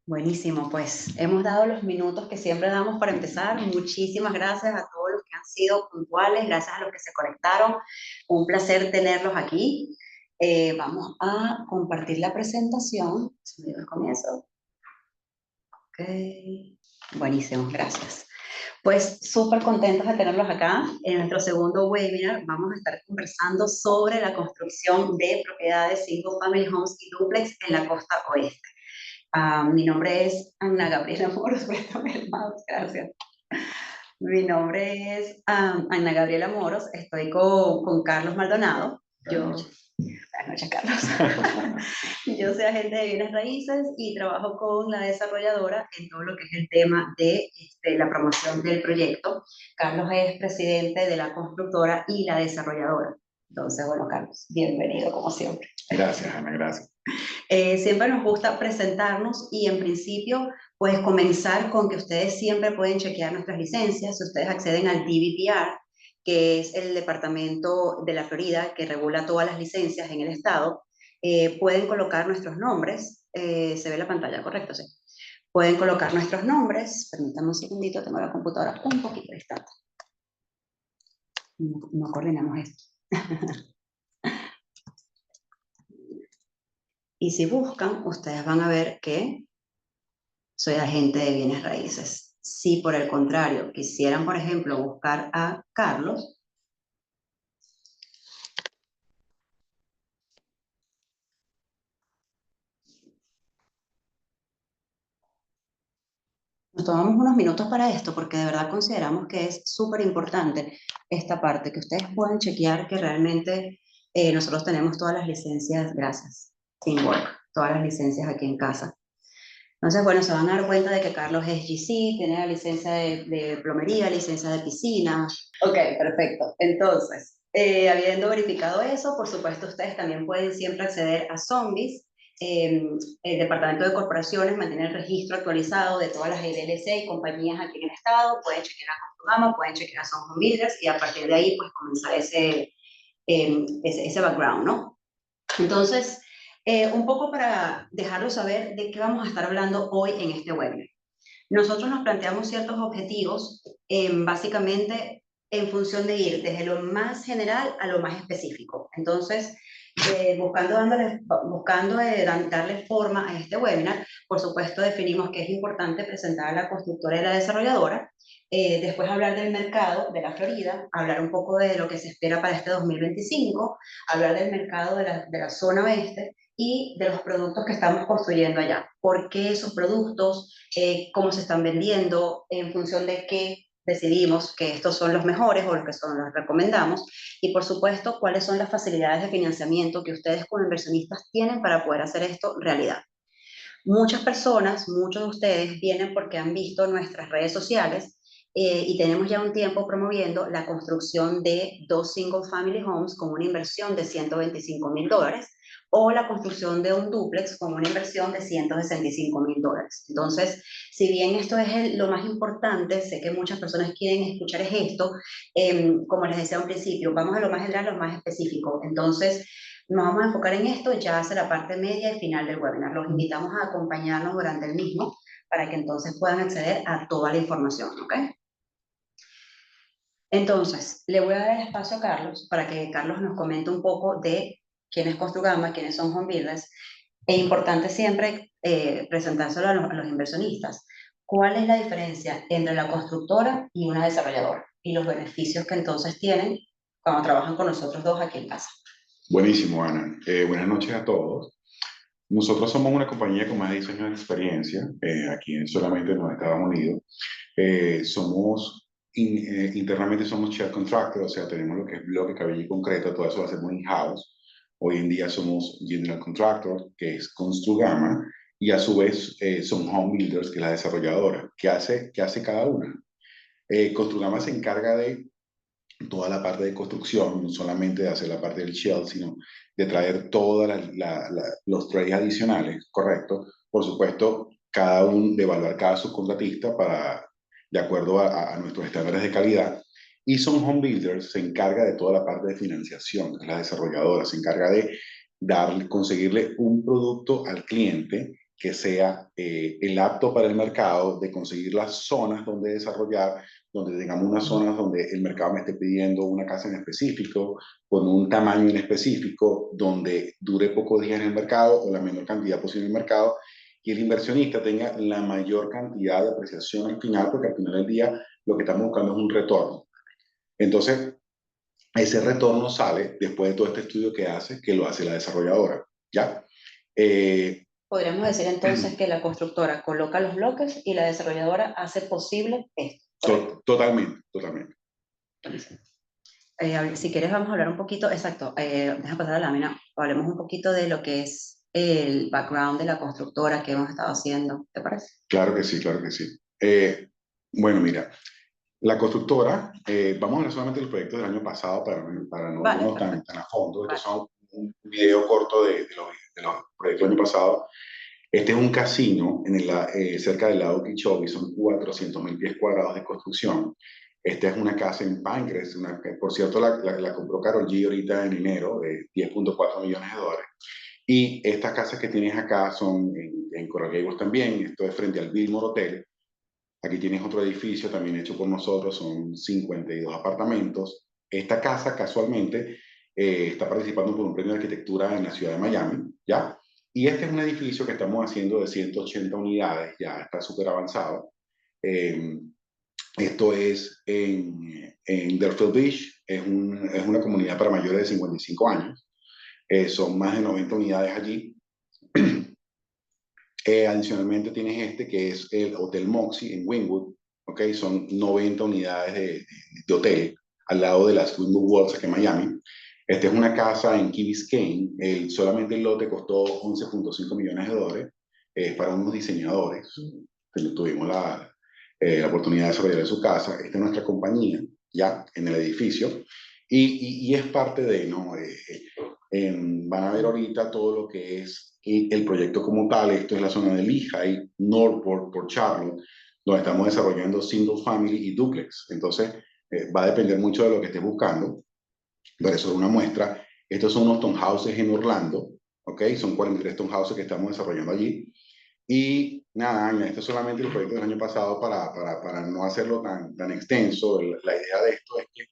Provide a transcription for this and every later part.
Buenísimo, pues hemos dado los minutos que siempre damos para empezar. Muchísimas gracias a todos los que han sido puntuales, gracias a los que se conectaron. Un placer tenerlos aquí. Vamos a compartir la presentación. Se me dio el comienzo. Ok. Buenísimo, gracias. Pues súper contentos de tenerlos acá. En nuestro segundo webinar vamos a estar conversando sobre la construcción de propiedades single family homes y duplex en la costa oeste. Mi nombre es Ana Gabriela Moros, préstame el mouse, gracias. Mi nombre es Ana Gabriela Moros, estoy con Carlos Maldonado. Buenas noches, Carlos. Yo soy agente de bienes raíces y trabajo con la desarrolladora en todo lo que es el tema de la promoción del proyecto. Carlos es presidente de la constructora y la desarrolladora. Entonces, bueno, Carlos, bienvenido como siempre. Gracias, Ana, gracias. Siempre nos gusta presentarnos y en principio, pues comenzar con que ustedes siempre pueden chequear nuestras licencias. Si ustedes acceden al DVPR, que es el departamento de la Florida que regula todas las licencias en el estado, pueden colocar nuestros nombres. Se ve la pantalla, correcto, sí. Pueden colocar nuestros nombres. Permítanme un segundito, tengo la computadora un poquito distante. No coordinamos esto. Y si buscan, ustedes van a ver que soy agente de bienes raíces. Si por el contrario quisieran, por ejemplo, buscar a Carlos, nos tomamos unos minutos para esto porque de verdad consideramos que es súper importante esta parte, que ustedes puedan chequear que realmente nosotros tenemos todas las licencias, gracias, Teamwork, todas las licencias aquí en casa. Entonces, bueno, se van a dar cuenta de que Carlos es GC, tiene la licencia de plomería, licencia de piscina. Ok, perfecto. Entonces, habiendo verificado eso, por supuesto, ustedes también pueden siempre acceder a Zombies. El Departamento de Corporaciones mantiene el registro actualizado de todas las LLC y compañías aquí en el estado. Pueden chequear a Construgama, pueden chequear a Son Home Builders y a partir de ahí, pues, comenzar ese background, ¿no? Entonces, un poco para dejarlo saber de qué vamos a estar hablando hoy en este webinar. Nosotros nos planteamos ciertos objetivos, básicamente en función de ir desde lo más general a lo más específico. Entonces, buscando darle forma a este webinar, por supuesto definimos que es importante presentar a la constructora y la desarrolladora, después hablar del mercado de la Florida, hablar un poco de lo que se espera para este 2025, hablar del mercado de la zona oeste y de los productos que estamos construyendo allá. ¿Por qué esos productos? Cómo se están vendiendo, en función de qué decidimos que estos son los mejores o los que son los recomendamos, y por supuesto cuáles son las facilidades de financiamiento que ustedes como inversionistas tienen para poder hacer esto realidad. Muchas personas, muchos de ustedes vienen porque han visto nuestras redes sociales y tenemos ya un tiempo promoviendo la construcción de 2 single family homes con una inversión de $125,000 o la construcción de un duplex con una inversión de $165,000. Entonces, si bien esto es lo más importante, sé que muchas personas quieren escuchar es esto, como les decía al principio, vamos a lo más general, lo más específico. Entonces, nos vamos a enfocar en esto ya hacia la parte media y final del webinar. Los invitamos a acompañarnos durante el mismo para que entonces puedan acceder a toda la información, ¿ok? Entonces, le voy a dar el espacio a Carlos para que Carlos nos comente un poco de quién es Construgama, quiénes son Home Builders. Es importante siempre presentárselo a los inversionistas. ¿Cuál es la diferencia entre la constructora y una desarrolladora? Y los beneficios que entonces tienen cuando trabajan con nosotros dos aquí en casa. Buenísimo, Ana. Buenas noches a todos. Nosotros somos una compañía con más de 10 años de experiencia aquí solamente en los Estados Unidos. Internamente somos shell contractor, o sea, tenemos lo que es bloque, cabello y concreto, todo eso lo hacemos in-house. Hoy en día somos general contractor, que es Construgama, y a su vez son home builders, que es la desarrolladora. Qué hace cada una? Construgama se encarga de toda la parte de construcción, no solamente de hacer la parte del shell, sino de traer todos los trades adicionales, ¿correcto? Por supuesto, de evaluar cada subcontratista de acuerdo a nuestros estándares de calidad. Y Son Home Builders se encarga de toda la parte de financiación, la desarrolladora se encarga de conseguirle un producto al cliente que sea el apto para el mercado, de conseguir las zonas donde desarrollar, donde tengamos unas zonas donde el mercado me esté pidiendo una casa en específico, con un tamaño en específico, donde dure pocos días en el mercado o la menor cantidad posible en el mercado, y el inversionista tenga la mayor cantidad de apreciación al final, porque al final del día lo que estamos buscando es un retorno. Entonces, ese retorno sale después de todo este estudio que hace, que lo hace la desarrolladora, ¿ya? Eh, Podríamos decir entonces que la constructora coloca los bloques y la desarrolladora hace posible esto, ¿correcto? Totalmente, totalmente. Si quieres vamos a hablar un poquito, exacto, deja pasar la lámina, hablemos un poquito de lo que es el background de la constructora que hemos estado haciendo, ¿te parece? Claro que sí, claro que sí. Bueno, mira, la constructora, vamos a hablar solamente de los proyectos del año pasado para no Vale, irnos tan, perfecto. tan a fondo. Estos Vale. son un video corto de los proyectos del año pasado. Este es un casino cerca del lago Okeechobee, son 400.000 pies cuadrados de construcción. Esta es una casa en Pancras, que por cierto la compró Karol G ahorita en enero, de 10.4 millones de dólares. Y estas casas que tienes acá son en Coral Gables también, esto es frente al Billmore Hotel. Aquí tienes otro edificio también hecho por nosotros, son 52 apartamentos. Esta casa casualmente está participando por un premio de arquitectura en la ciudad de Miami, ¿ya? Y este es un edificio que estamos haciendo de 180 unidades, ya está súper avanzado. Eh, Esto es en Deerfield Beach, es una comunidad para mayores de 55 años. Son más de 90 unidades allí. Adicionalmente tienes este que es el Hotel Moxie en Wynwood, ¿ok? Son 90 unidades de hotel al lado de las Wynwood Walls aquí en Miami. Esta es una casa en Key Biscayne, solamente el lote costó 11.5 millones de dólares, es para unos diseñadores, que tuvimos la oportunidad de desarrollar su casa. Esta es nuestra compañía, ya, en el edificio, y es parte de, ¿no? Van a ver ahorita todo lo que es el proyecto como tal. Esto es la zona de Lehigh, Northport, por Charlotte, donde estamos desarrollando single family y duplex. Entonces, va a depender mucho de lo que estés buscando. Pero eso es una muestra. Estos son unos townhouses en Orlando, ¿ok? Son 43 townhouses que estamos desarrollando allí. Y nada, Ángel, esto es solamente el proyecto del año pasado para no hacerlo tan extenso. La idea de esto es que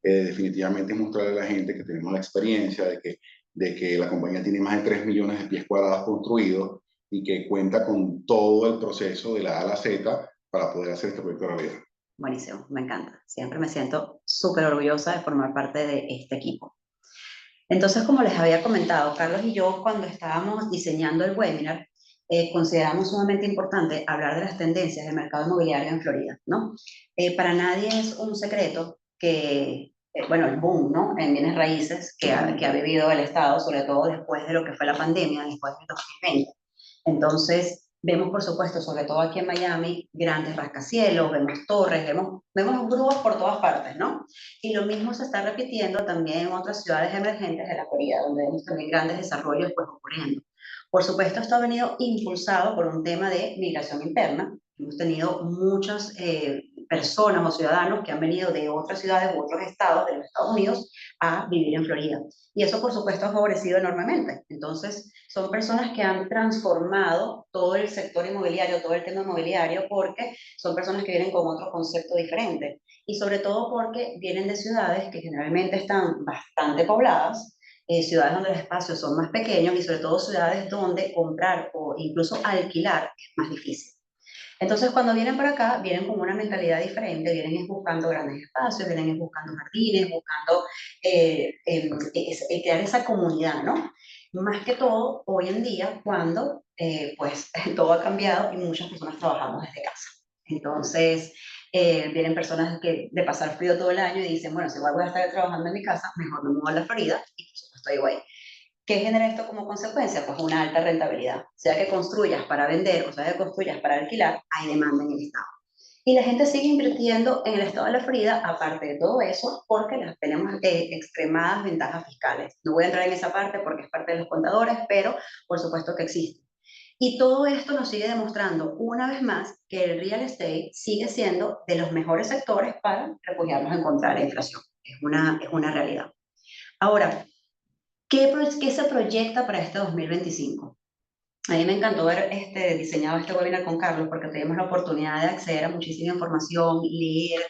definitivamente es mostrarle a la gente que tenemos la experiencia de que la compañía tiene más de 3 millones de pies cuadrados construidos y que cuenta con todo el proceso de la A a la Z para poder hacer este proyecto realidad. Buenísimo, me encanta. Siempre me siento súper orgullosa de formar parte de este equipo. Entonces, como les había comentado, Carlos y yo, cuando estábamos diseñando el webinar, consideramos sumamente importante hablar de las tendencias del mercado inmobiliario en Florida, ¿no? Para nadie es un secreto que, bueno, el boom, ¿no? En bienes raíces que ha vivido el Estado, sobre todo después de lo que fue la pandemia, después del 2020. Entonces, vemos, por supuesto, sobre todo aquí en Miami, grandes rascacielos, vemos torres, vemos grúas por todas partes, ¿no? Y lo mismo se está repitiendo también en otras ciudades emergentes de la Florida, donde vemos también grandes desarrollos pues, ocurriendo. Por supuesto, esto ha venido impulsado por un tema de migración interna. Hemos tenido muchas personas o ciudadanos que han venido de otras ciudades u otros estados de los Estados Unidos a vivir en Florida. Y eso, por supuesto, ha favorecido enormemente. Entonces, son personas que han transformado todo el sector inmobiliario, todo el tema inmobiliario, porque son personas que vienen con otro concepto diferente. Y sobre todo porque vienen de ciudades que generalmente están bastante pobladas, ciudades donde los espacios son más pequeños y sobre todo ciudades donde comprar o incluso alquilar es más difícil. Entonces, cuando vienen para acá, vienen con una mentalidad diferente, vienen buscando grandes espacios, vienen buscando jardines, buscando crear esa comunidad, ¿no? Más que todo, hoy en día, cuando pues todo ha cambiado y muchas personas trabajamos desde casa. Entonces, vienen personas que de pasar frío todo el año y dicen, bueno, si igual voy a estar trabajando en mi casa, mejor me muevo a la Florida y por supuesto digo ahí. ¿Qué genera esto como consecuencia? Pues una alta rentabilidad. Sea que construyas para vender o sea que construyas para alquilar, hay demanda en el Estado. Y la gente sigue invirtiendo en el Estado de la Florida, aparte de todo eso, porque tenemos extremadas ventajas fiscales. No voy a entrar en esa parte porque es parte de los contadores, pero por supuesto que existe. Y todo esto nos sigue demostrando una vez más que el real estate sigue siendo de los mejores sectores para refugiarnos en contra de la inflación. Es una realidad. Ahora, ¿qué se proyecta para este 2025? A mí me encantó ver diseñado este webinar con Carlos porque tuvimos la oportunidad de acceder a muchísima información, leer,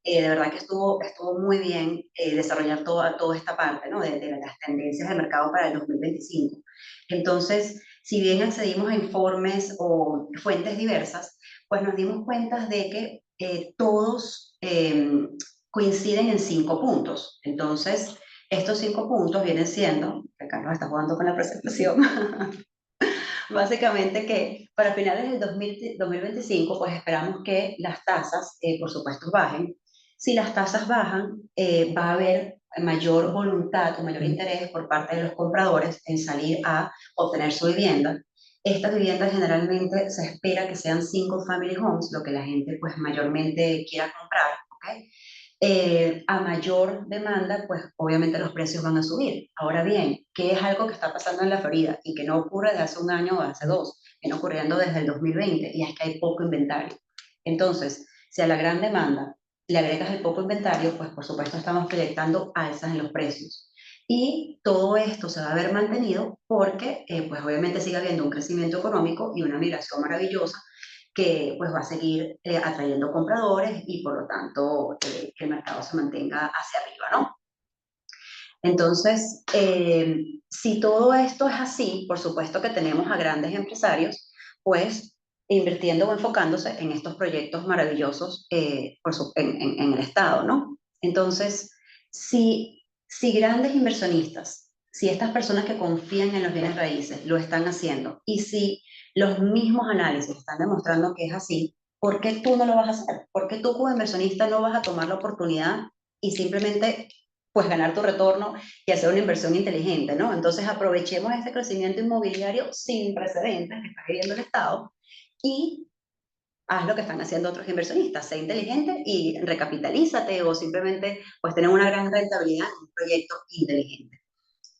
de verdad que estuvo muy bien desarrollar toda esta parte, ¿no? De las tendencias del mercado para el 2025. Entonces, si bien accedimos a informes o fuentes diversas, pues nos dimos cuenta de que todos coinciden en 5 puntos. Entonces, estos 5 puntos vienen siendo, que Carlos está jugando con la presentación, básicamente que para finales del 2025, pues esperamos que las tasas, por supuesto, bajen. Si las tasas bajan, va a haber mayor voluntad o mayor interés por parte de los compradores en salir a obtener su vivienda. Estas viviendas generalmente se espera que sean single family homes, lo que la gente pues mayormente quiera comprar, ¿ok? A mayor demanda, pues obviamente los precios van a subir. Ahora bien, ¿qué es algo que está pasando en la Florida y que no ocurre de hace un año o hace dos? Viene ocurriendo desde el 2020 y es que hay poco inventario. Entonces, si a la gran demanda le agregas el poco inventario, pues por supuesto estamos proyectando alzas en los precios. Y todo esto se va a ver mantenido porque, pues obviamente sigue habiendo un crecimiento económico y una migración maravillosa que pues va a seguir atrayendo compradores y por lo tanto que el mercado se mantenga hacia arriba, ¿no? Entonces, si todo esto es así, por supuesto que tenemos a grandes empresarios, pues invirtiendo o enfocándose en estos proyectos maravillosos en el Estado, ¿no? Entonces, si grandes inversionistas, si estas personas que confían en los bienes raíces lo están haciendo y si los mismos análisis están demostrando que es así, ¿por qué tú no lo vas a hacer? ¿Por qué tú como inversionista no vas a tomar la oportunidad y simplemente pues ganar tu retorno y hacer una inversión inteligente, ¿no? Entonces aprovechemos este crecimiento inmobiliario sin precedentes que está viviendo el Estado y haz lo que están haciendo otros inversionistas, sé inteligente y recapitalízate o simplemente pues tener una gran rentabilidad en un proyecto inteligente.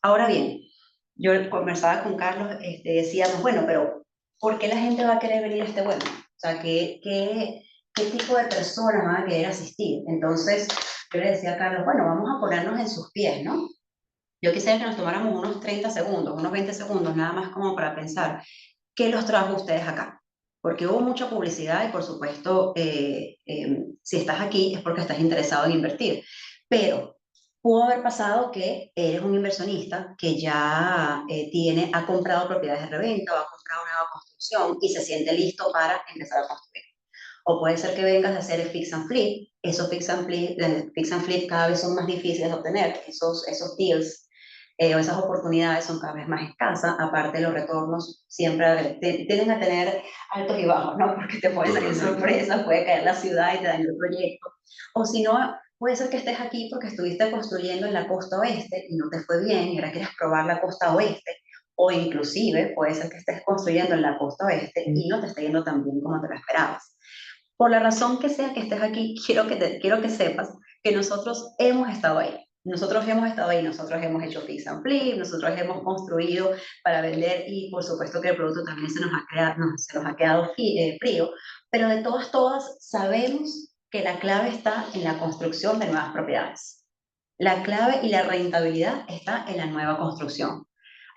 Ahora bien, yo conversaba con Carlos, decíamos, bueno, pero ¿por qué la gente va a querer venir a este webinar? O sea, ¿qué tipo de personas van a querer asistir? Entonces, yo le decía a Carlos, bueno, vamos a ponernos en sus pies, ¿no? Yo quisiera que nos tomáramos unos 30 segundos, unos 20 segundos, nada más como para pensar, ¿qué los trajo a ustedes acá? Porque hubo mucha publicidad y por supuesto, si estás aquí es porque estás interesado en invertir. Pero pudo haber pasado que eres un inversionista que ya ha comprado propiedades de reventa o ha comprado una nueva construcción y se siente listo para empezar a construir. O puede ser que vengas de hacer el fix and flip. Esos fix and flip cada vez son más difíciles de obtener. Esos deals o esas oportunidades son cada vez más escasas. Aparte, los retornos siempre tienden a tener altos y bajos, ¿no? Porque te puede salir sorpresa, puede caer la ciudad y te daña el proyecto. O si no, puede ser que estés aquí porque estuviste construyendo en la costa oeste y no te fue bien y ahora quieres probar la costa oeste. O inclusive puede ser que estés construyendo en la costa oeste y no te esté yendo tan bien como te lo esperabas. Por la razón que sea que estés aquí, quiero que sepas que nosotros hemos estado ahí. Nosotros hemos estado ahí, nosotros hemos hecho fix and flip, nosotros hemos construido para vender y por supuesto que el producto también se nos ha quedado frío, pero de todas sabemos que la clave está en la construcción de nuevas propiedades. La clave y la rentabilidad está en la nueva construcción.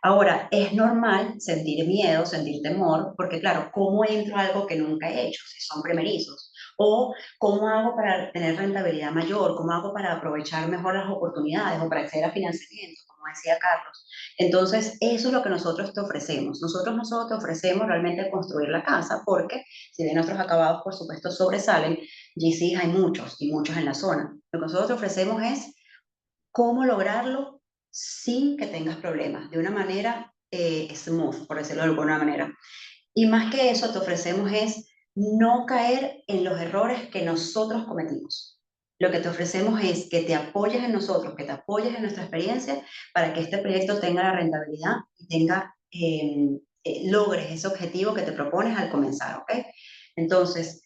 Ahora, es normal sentir miedo, sentir temor, porque claro, ¿cómo entro a algo que nunca he hecho si son primerizos? O ¿cómo hago para tener rentabilidad mayor? ¿Cómo hago para aprovechar mejor las oportunidades o para acceder a financiamiento, como decía Carlos? Entonces, eso es lo que nosotros te ofrecemos. Nosotros no solo te ofrecemos realmente construir la casa, porque si bien nuestros acabados, por supuesto, sobresalen, GCs hay muchos y muchos en la zona. Lo que nosotros te ofrecemos es cómo lograrlo sin que tengas problemas, de una manera smooth, por decirlo de alguna manera. Y más que eso, te ofrecemos es no caer en los errores que nosotros cometimos. Lo que te ofrecemos es que te apoyes en nosotros, que te apoyes en nuestra experiencia para que este proyecto tenga la rentabilidad y logres ese objetivo que te propones al comenzar, ¿ok? Entonces,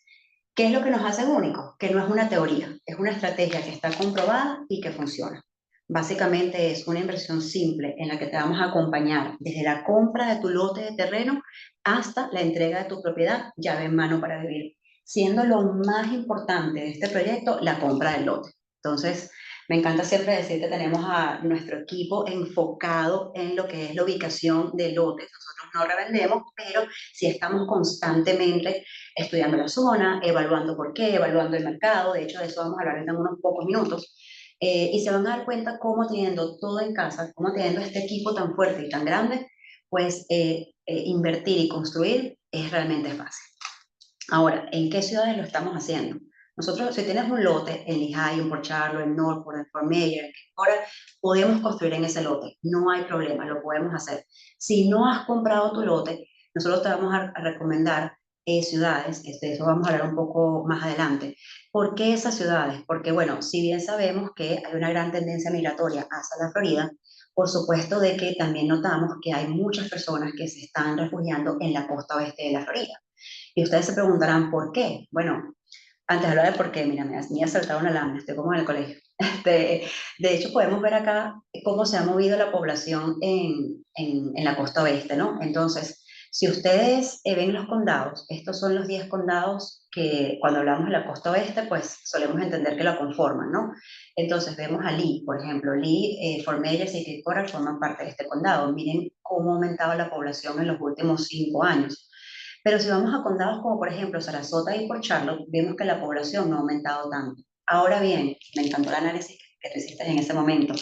¿qué es lo que nos hace únicos? Que no es una teoría, es una estrategia que está comprobada y que funciona. Básicamente es una inversión simple en la que te vamos a acompañar desde la compra de tu lote de terreno hasta la entrega de tu propiedad, llave en mano para vivir, siendo lo más importante de este proyecto la compra del lote. Entonces, me encanta siempre decir que tenemos a nuestro equipo enfocado en lo que es la ubicación de lotes. Nosotros no revendemos, pero sí estamos constantemente estudiando la zona, evaluando por qué, evaluando el mercado. De hecho, de eso vamos a hablar en unos pocos minutos. Y se van a dar cuenta cómo teniendo todo en casa, cómo teniendo este equipo tan fuerte y tan grande, pues invertir y construir es realmente fácil. Ahora, ¿en qué ciudades lo estamos haciendo? Nosotros, si tienes un lote en Lehigh, en Port Charlotte, en Northport, en Fort Myers, en Cora, podemos construir en ese lote, no hay problema, lo podemos hacer. Si no has comprado tu lote, nosotros te vamos a recomendar ciudades, de eso vamos a hablar un poco más adelante. ¿Por qué esas ciudades? Porque, bueno, si bien sabemos que hay una gran tendencia migratoria hacia la Florida, por supuesto de que también notamos que hay muchas personas que se están refugiando en la costa oeste de la Florida. Y ustedes se preguntarán, ¿por qué? Bueno, antes de hablar de por qué, mira, me ha saltado una lámina, estoy como en el colegio. De hecho, podemos ver acá cómo se ha movido la población en la costa oeste, ¿no? Entonces, si ustedes ven los condados, estos son los 10 condados que cuando hablamos de la costa oeste, pues solemos entender que la conforman, ¿no? Entonces, vemos a Lee, por ejemplo, Lee, Fort Myers y Cape Coral forman parte de este condado. Miren cómo ha aumentado la población en los últimos 5 años. Pero si vamos a condados como por ejemplo Sarasota y Port Charlotte, vemos que la población no ha aumentado tanto. Ahora bien, me encantó el análisis que tú hiciste en ese momento.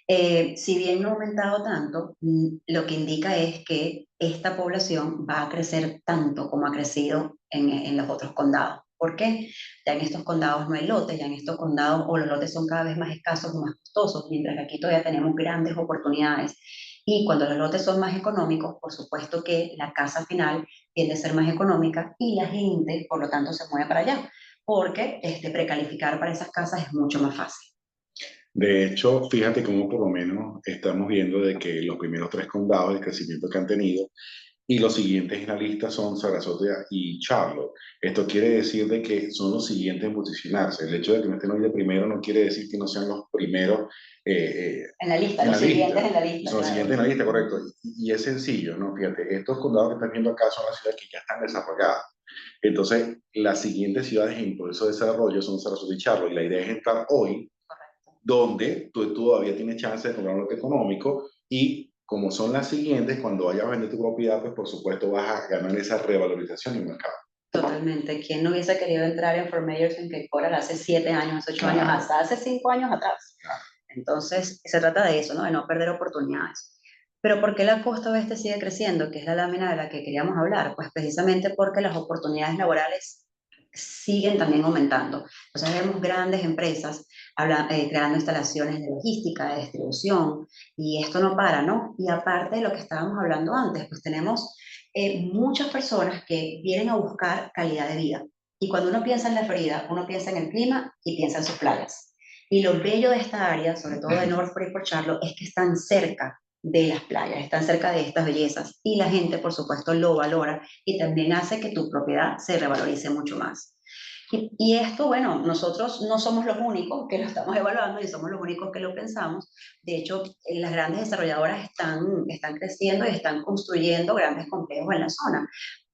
Si bien no ha aumentado tanto, lo que indica es que esta población va a crecer tanto como ha crecido en los otros condados. ¿Por qué? Ya en estos condados no hay lotes, ya en estos condados o los lotes son cada vez más escasos o más costosos, mientras que aquí todavía tenemos grandes oportunidades. Y cuando los lotes son más económicos, por supuesto que la casa final tiende a ser más económica y la gente, por lo tanto, se mueve para allá, porque precalificar para esas casas es mucho más fácil. De hecho, fíjate cómo por lo menos estamos viendo de que los primeros tres condados, el crecimiento que han tenido, y los siguientes en la lista son Sarasota y Charlotte. Esto quiere decir de que son los siguientes en posicionarse. El hecho de que no estén hoy de primero no quiere decir que no sean los primeros En la lista, en los la siguientes lista. en la lista, Son los claro. siguientes en la lista, correcto. Y es sencillo, ¿no? Fíjate, estos condados que están viendo acá son las ciudades que ya están desarrolladas. Entonces, las siguientes ciudades en proceso de desarrollo son Sarasota y Charlotte. Y la idea es entrar hoy donde tú todavía tienes chance de comprar un lote económico y como son las siguientes, cuando vayas a vender tu propiedad, pues por supuesto vas a ganar esa revalorización en el mercado. Totalmente. ¿Quién no hubiese querido entrar en Fort Myers en Cape Coral hace 7 años, 8 años, Claro, hasta hace 5 años atrás? claro. Entonces, se trata de eso, ¿no? De no perder oportunidades. Pero ¿por qué la costa oeste sigue creciendo? Que es la lámina de la que queríamos hablar. Pues precisamente porque las oportunidades laborales siguen también aumentando. Entonces vemos grandes empresas creando instalaciones de logística, de distribución, y esto no para, ¿no? Y aparte de lo que estábamos hablando antes, pues tenemos muchas personas que vienen a buscar calidad de vida. Y cuando uno piensa en la Florida, uno piensa en el clima y piensa en sus playas. Y lo bello de esta área, sobre todo de Northport y Port Charlotte, es que están cerca de las playas, están cerca de estas bellezas y la gente, por supuesto, lo valora y también hace que tu propiedad se revalorice mucho más. Y esto, bueno, nosotros no somos los únicos que lo estamos evaluando y somos los únicos que lo pensamos. De hecho, las grandes desarrolladoras están creciendo y están construyendo grandes complejos en la zona.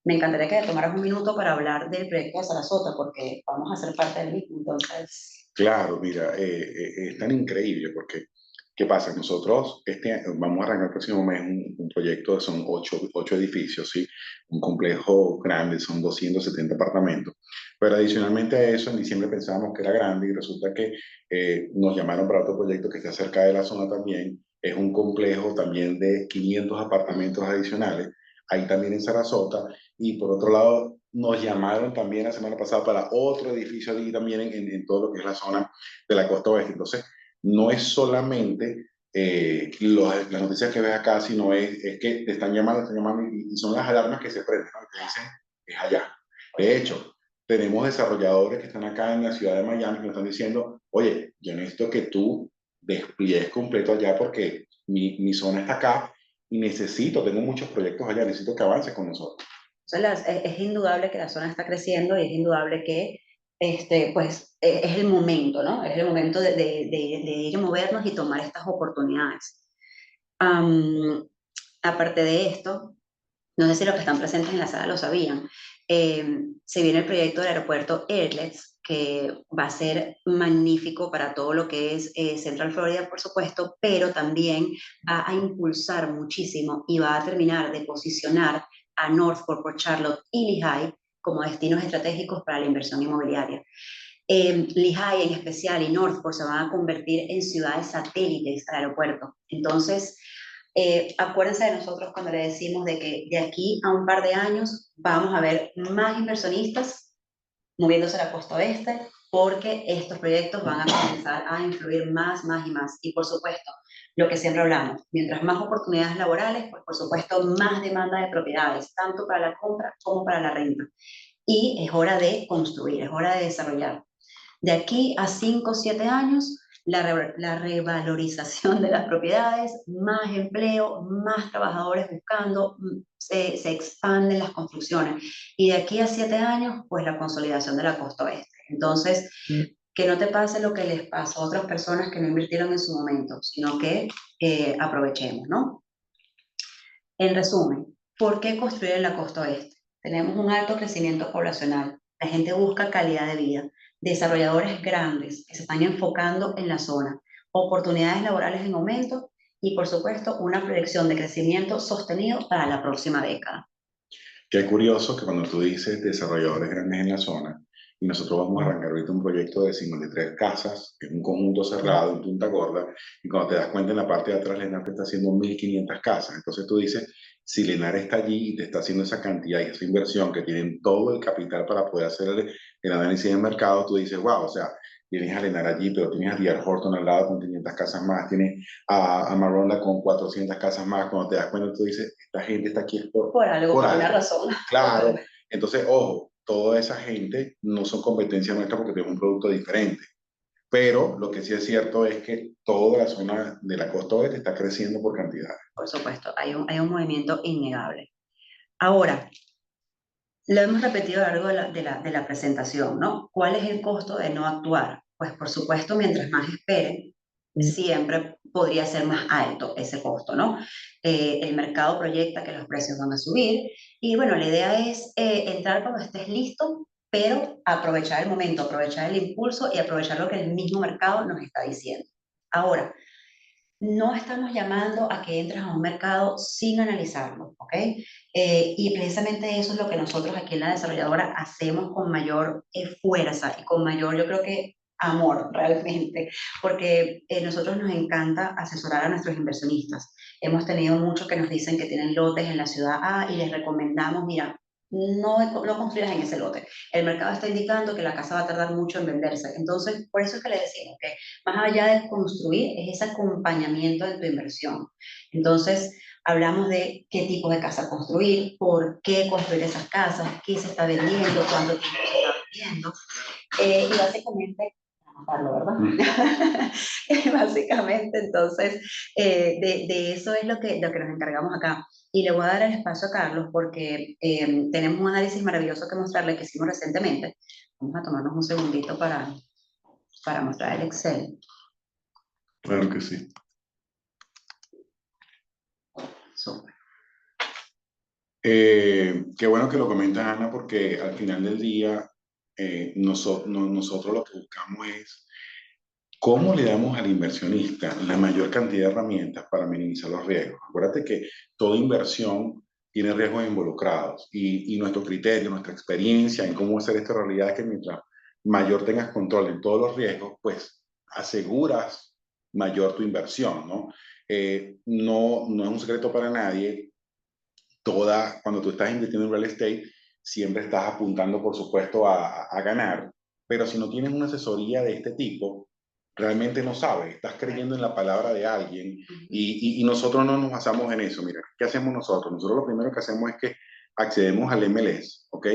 Me encantaría que tomaras un minuto para hablar del proyecto de Sarasota, porque vamos a ser parte del mismo, entonces. Claro, mira, es tan increíble porque, ¿qué pasa? Nosotros vamos a arrancar el próximo mes un proyecto, son ocho edificios, ¿sí? Un complejo grande, son 270 apartamentos. Pero adicionalmente a eso, en diciembre pensábamos que era grande y resulta que nos llamaron para otro proyecto que está cerca de la zona también. Es un complejo también de 500 apartamentos adicionales, ahí también en Sarasota. Y por otro lado, nos llamaron también la semana pasada para otro edificio allí también en todo lo que es la zona de la costa oeste. Entonces, no es solamente las noticias que ves acá, sino es que te están llamando y son las alarmas que se prenden, ¿no? Y te dicen, es allá. De hecho, tenemos desarrolladores que están acá en la ciudad de Miami que nos están diciendo, oye, yo necesito que tú despliegues completo allá porque mi zona está acá y tengo muchos proyectos allá, necesito que avances con nosotros. Es indudable que la zona está creciendo y es indudable que pues, es el momento, ¿no? Es el momento de ir a movernos y tomar estas oportunidades. Am, Aparte de esto, no sé si los que están presentes en la sala lo sabían, se viene el proyecto del aeropuerto Airlets, que va a ser magnífico para todo lo que es Central Florida, por supuesto, pero también va a impulsar muchísimo y va a terminar de posicionar a Northport, Port Charlotte y Lehigh como destinos estratégicos para la inversión inmobiliaria. Lehigh en especial y Northport se van a convertir en ciudades satélites al aeropuerto. Entonces, acuérdense de nosotros cuando le decimos de que de aquí a un par de años vamos a ver más inversionistas moviéndose a la costa oeste, porque estos proyectos van a comenzar a influir más, más y más. Y por supuesto, lo que siempre hablamos, mientras más oportunidades laborales, pues por supuesto más demanda de propiedades, tanto para la compra como para la renta. Y es hora de construir, es hora de desarrollar. De aquí a 5 o 7 años, la revalorización de las propiedades, más empleo, más trabajadores buscando, se expanden las construcciones. Y de aquí a 7 años, pues la consolidación de la costa oeste. Entonces, que no te pase lo que les pasó a otras personas que no invirtieron en su momento, sino que aprovechemos, ¿no? En resumen, ¿por qué construir en la costa oeste? Tenemos un alto crecimiento poblacional, la gente busca calidad de vida, desarrolladores grandes que se están enfocando en la zona, oportunidades laborales en aumento y, por supuesto, una proyección de crecimiento sostenido para la próxima década. Qué curioso que cuando tú dices desarrolladores grandes en la zona, y nosotros vamos a arrancar ahorita un proyecto de 53 casas, en un conjunto cerrado en Punta Gorda, y cuando te das cuenta en la parte de atrás, Lenar te está haciendo 1.500 casas. Entonces tú dices, si Lenar está allí y te está haciendo esa cantidad y esa inversión, que tienen todo el capital para poder hacer el análisis de mercado, tú dices, wow, o sea, tienes a Lenar allí, pero tienes a D.R. Horton al lado con 500 casas más, tienes a Maronda con 400 casas más. Cuando te das cuenta, tú dices, esta gente está aquí Por algo, por por una algo. razón. Claro, entonces, ojo, toda esa gente no son competencia nuestra porque tenemos un producto diferente. Pero lo que sí es cierto es que toda la zona de la costa oeste está creciendo por cantidad. Por supuesto, hay un movimiento innegable. Ahora, lo hemos repetido a lo largo de la presentación, ¿no? ¿Cuál es el costo de no actuar? Pues por supuesto, mientras más esperen, siempre podría ser más alto ese costo, ¿no? El mercado proyecta que los precios van a subir y bueno, la idea es entrar cuando estés listo, pero aprovechar el momento, aprovechar el impulso y aprovechar lo que el mismo mercado nos está diciendo. Ahora, no estamos llamando a que entres a un mercado sin analizarlo, ¿ok? Y precisamente eso es lo que nosotros aquí en la desarrolladora hacemos con mayor fuerza y con mayor, yo creo que amor realmente, porque nosotros nos encanta asesorar a nuestros inversionistas. Hemos tenido muchos que nos dicen que tienen lotes en la ciudad A y les recomendamos, mira, no construyas en ese lote. El mercado está indicando que la casa va a tardar mucho en venderse. Entonces, por eso es que le decimos que más allá de construir, es ese acompañamiento de tu inversión. Entonces, hablamos de qué tipo de casa construir, por qué construir esas casas, qué se está vendiendo, cuánto tiempo se está vendiendo. Y básicamente, anotarlo, ¿verdad? Básicamente, entonces, de eso es lo que nos encargamos acá. Y le voy a dar el espacio a Carlos porque tenemos un análisis maravilloso que mostrarle que hicimos recientemente. Vamos a tomarnos un segundito para mostrar el Excel. Claro que sí. Súper. Qué bueno que lo comentas, Ana, porque al final del día nosotros lo que buscamos es cómo le damos al inversionista la mayor cantidad de herramientas para minimizar los riesgos. Acuérdate que toda inversión tiene riesgos involucrados y nuestro criterio, nuestra experiencia en cómo hacer esta realidad es que mientras mayor tengas control en todos los riesgos, pues aseguras mayor tu inversión, ¿no? No es un secreto para nadie cuando tú estás invirtiendo en real estate, siempre estás apuntando, por supuesto, a ganar, pero si no tienes una asesoría de este tipo, realmente no sabes, estás creyendo en la palabra de alguien y nosotros no nos basamos en eso. Mira, ¿qué hacemos nosotros? Nosotros lo primero que hacemos es que accedemos al MLS, ¿ok?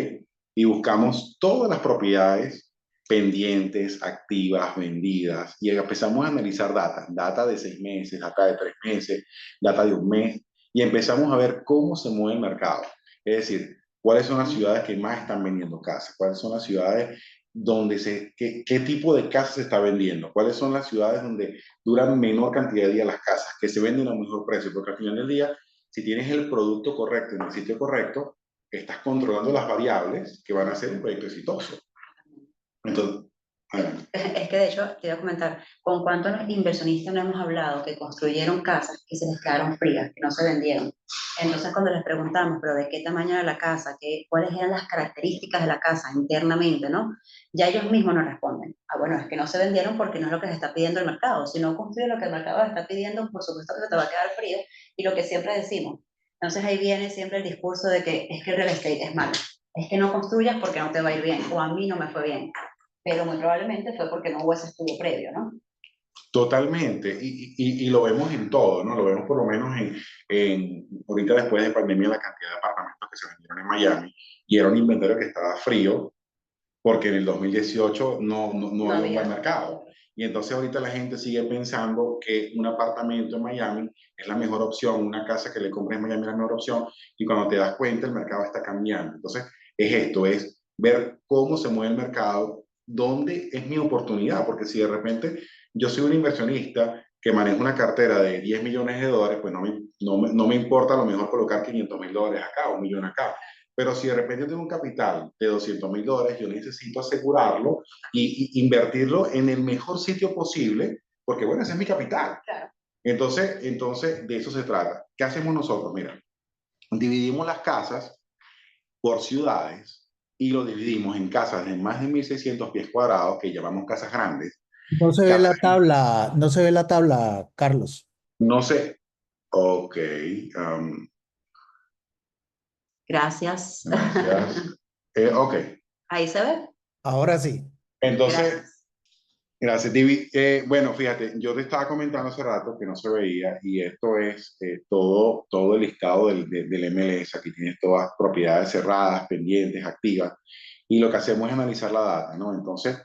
Y buscamos todas las propiedades pendientes, activas, vendidas, y empezamos a analizar data de 6 meses, data de 3 meses, data de un mes, y empezamos a ver cómo se mueve el mercado. Es decir, cuáles son las ciudades que más están vendiendo casas, cuáles son las ciudades donde qué tipo de casas se está vendiendo, cuáles son las ciudades donde duran menor cantidad de días las casas, que se venden a un mejor precio, porque al final del día, si tienes el producto correcto en el sitio correcto, estás controlando las variables que van a hacer un proyecto exitoso. Entonces, adelante. Es que de hecho, te iba a comentar, con cuántos inversionistas no hemos hablado que construyeron casas y se les quedaron frías, que no se vendieron. Entonces, cuando les preguntamos, pero de qué tamaño era la casa, cuáles eran las características de la casa internamente, ¿no? Ya ellos mismos nos responden. Ah, bueno, es que no se vendieron porque no es lo que se está pidiendo el mercado. Si no construye lo que el mercado está pidiendo, por supuesto que se te va a quedar frío. Y lo que siempre decimos. Entonces, ahí viene siempre el discurso de que es que el real estate es malo. Es que no construyas porque no te va a ir bien, o a mí no me fue bien, pero muy probablemente fue porque no hubo ese estudio previo, ¿no? Totalmente, y lo vemos en todo, ¿no? Lo vemos por lo menos ahorita después de pandemia, la cantidad de apartamentos que se vendieron en Miami, y era un inventario que estaba frío, porque en el 2018 no No había un buen había. mercado. Y entonces ahorita la gente sigue pensando que un apartamento en Miami es la mejor opción, una casa que le compres en Miami es la mejor opción, y cuando te das cuenta el mercado está cambiando. Entonces es esto, es ver cómo se mueve el mercado, dónde es mi oportunidad, porque si de repente yo soy un inversionista que maneja una cartera de 10 millones de dólares, pues no me importa a lo mejor colocar 500 mil dólares acá, 1 millón acá. Pero si de repente tengo un capital de 200 mil dólares, yo necesito asegurarlo y invertirlo en el mejor sitio posible, porque bueno, ese es mi capital. Claro. Entonces de eso se trata. ¿Qué hacemos nosotros? Mira, dividimos las casas por ciudades y lo dividimos en casas de más de 1.600 pies cuadrados, que llamamos casas grandes. No se ve Casas, la tabla, no se ve la tabla, Carlos. no sé, ok, Gracias. gracias. Ok, Ahí se ve. Ahora sí. entonces Gracias. gracias, bueno, fíjate, yo te estaba comentando hace rato que no se veía y esto es todo el listado del MLS. Aquí tienes todas propiedades cerradas, pendientes, activas, y lo que hacemos es analizar la data, ¿no? Entonces,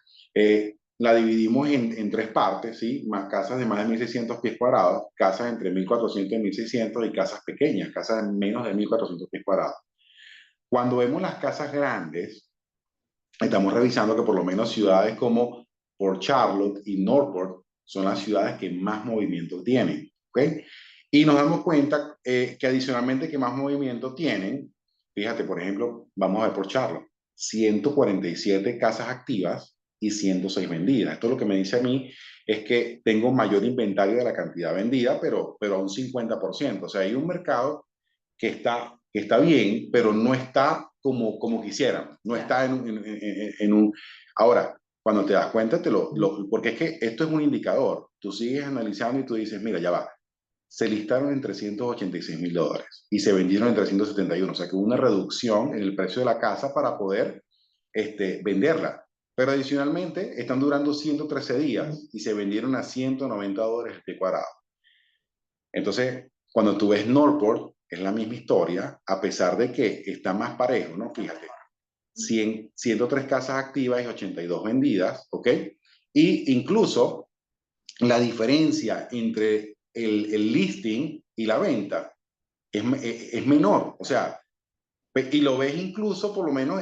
la dividimos en tres partes, ¿sí? Más casas de más de 1.600 pies cuadrados, casas entre 1.400 y 1.600 y casas pequeñas, casas de menos de 1.400 pies cuadrados. Cuando vemos las casas grandes, estamos revisando que por lo menos ciudades como Port Charlotte y Norfolk son las ciudades que más movimiento tienen, ¿ok? Y nos damos cuenta que adicionalmente que más movimiento tienen, fíjate, por ejemplo, vamos a ver Port Charlotte, 147 casas activas y 106 vendidas. Esto lo que me dice a mí es que tengo mayor inventario de la cantidad vendida, pero a un 50%. O sea, hay un mercado que está bien, pero no está como quisieran, no está en un... Ahora, cuando te das cuenta, porque es que esto es un indicador, tú sigues analizando y tú dices, mira, ya va, se listaron en 386 mil dólares y se vendieron en 371, o sea que hubo una reducción en el precio de la casa para poder venderla. Pero adicionalmente están durando 113 días y se vendieron a 190 dólares el pie cuadrado. Entonces, cuando tú ves Norport, es la misma historia, a pesar de que está más parejo, ¿no? Fíjate, 103 casas activas y 82 vendidas, ¿ok? Y incluso la diferencia entre el listing y la venta es menor, o sea, y lo ves incluso por lo menos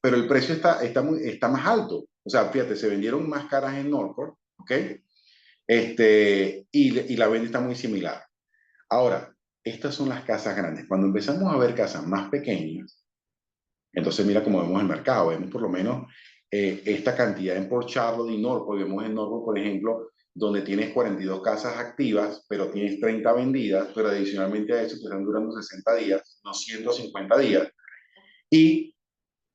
pero el precio está más alto. O sea, fíjate, se vendieron más caras en Norport, ¿ok? Y la venta está muy similar. Ahora, estas son las casas grandes. Cuando empezamos a ver casas más pequeñas, entonces mira cómo vemos el mercado. Vemos por lo menos esta cantidad en Port Charlotte y Norfolk. Vemos en Norfolk, por ejemplo, donde tienes 42 casas activas, pero tienes 30 vendidas, pero adicionalmente a eso te están durando 60 días, no 150 días. Y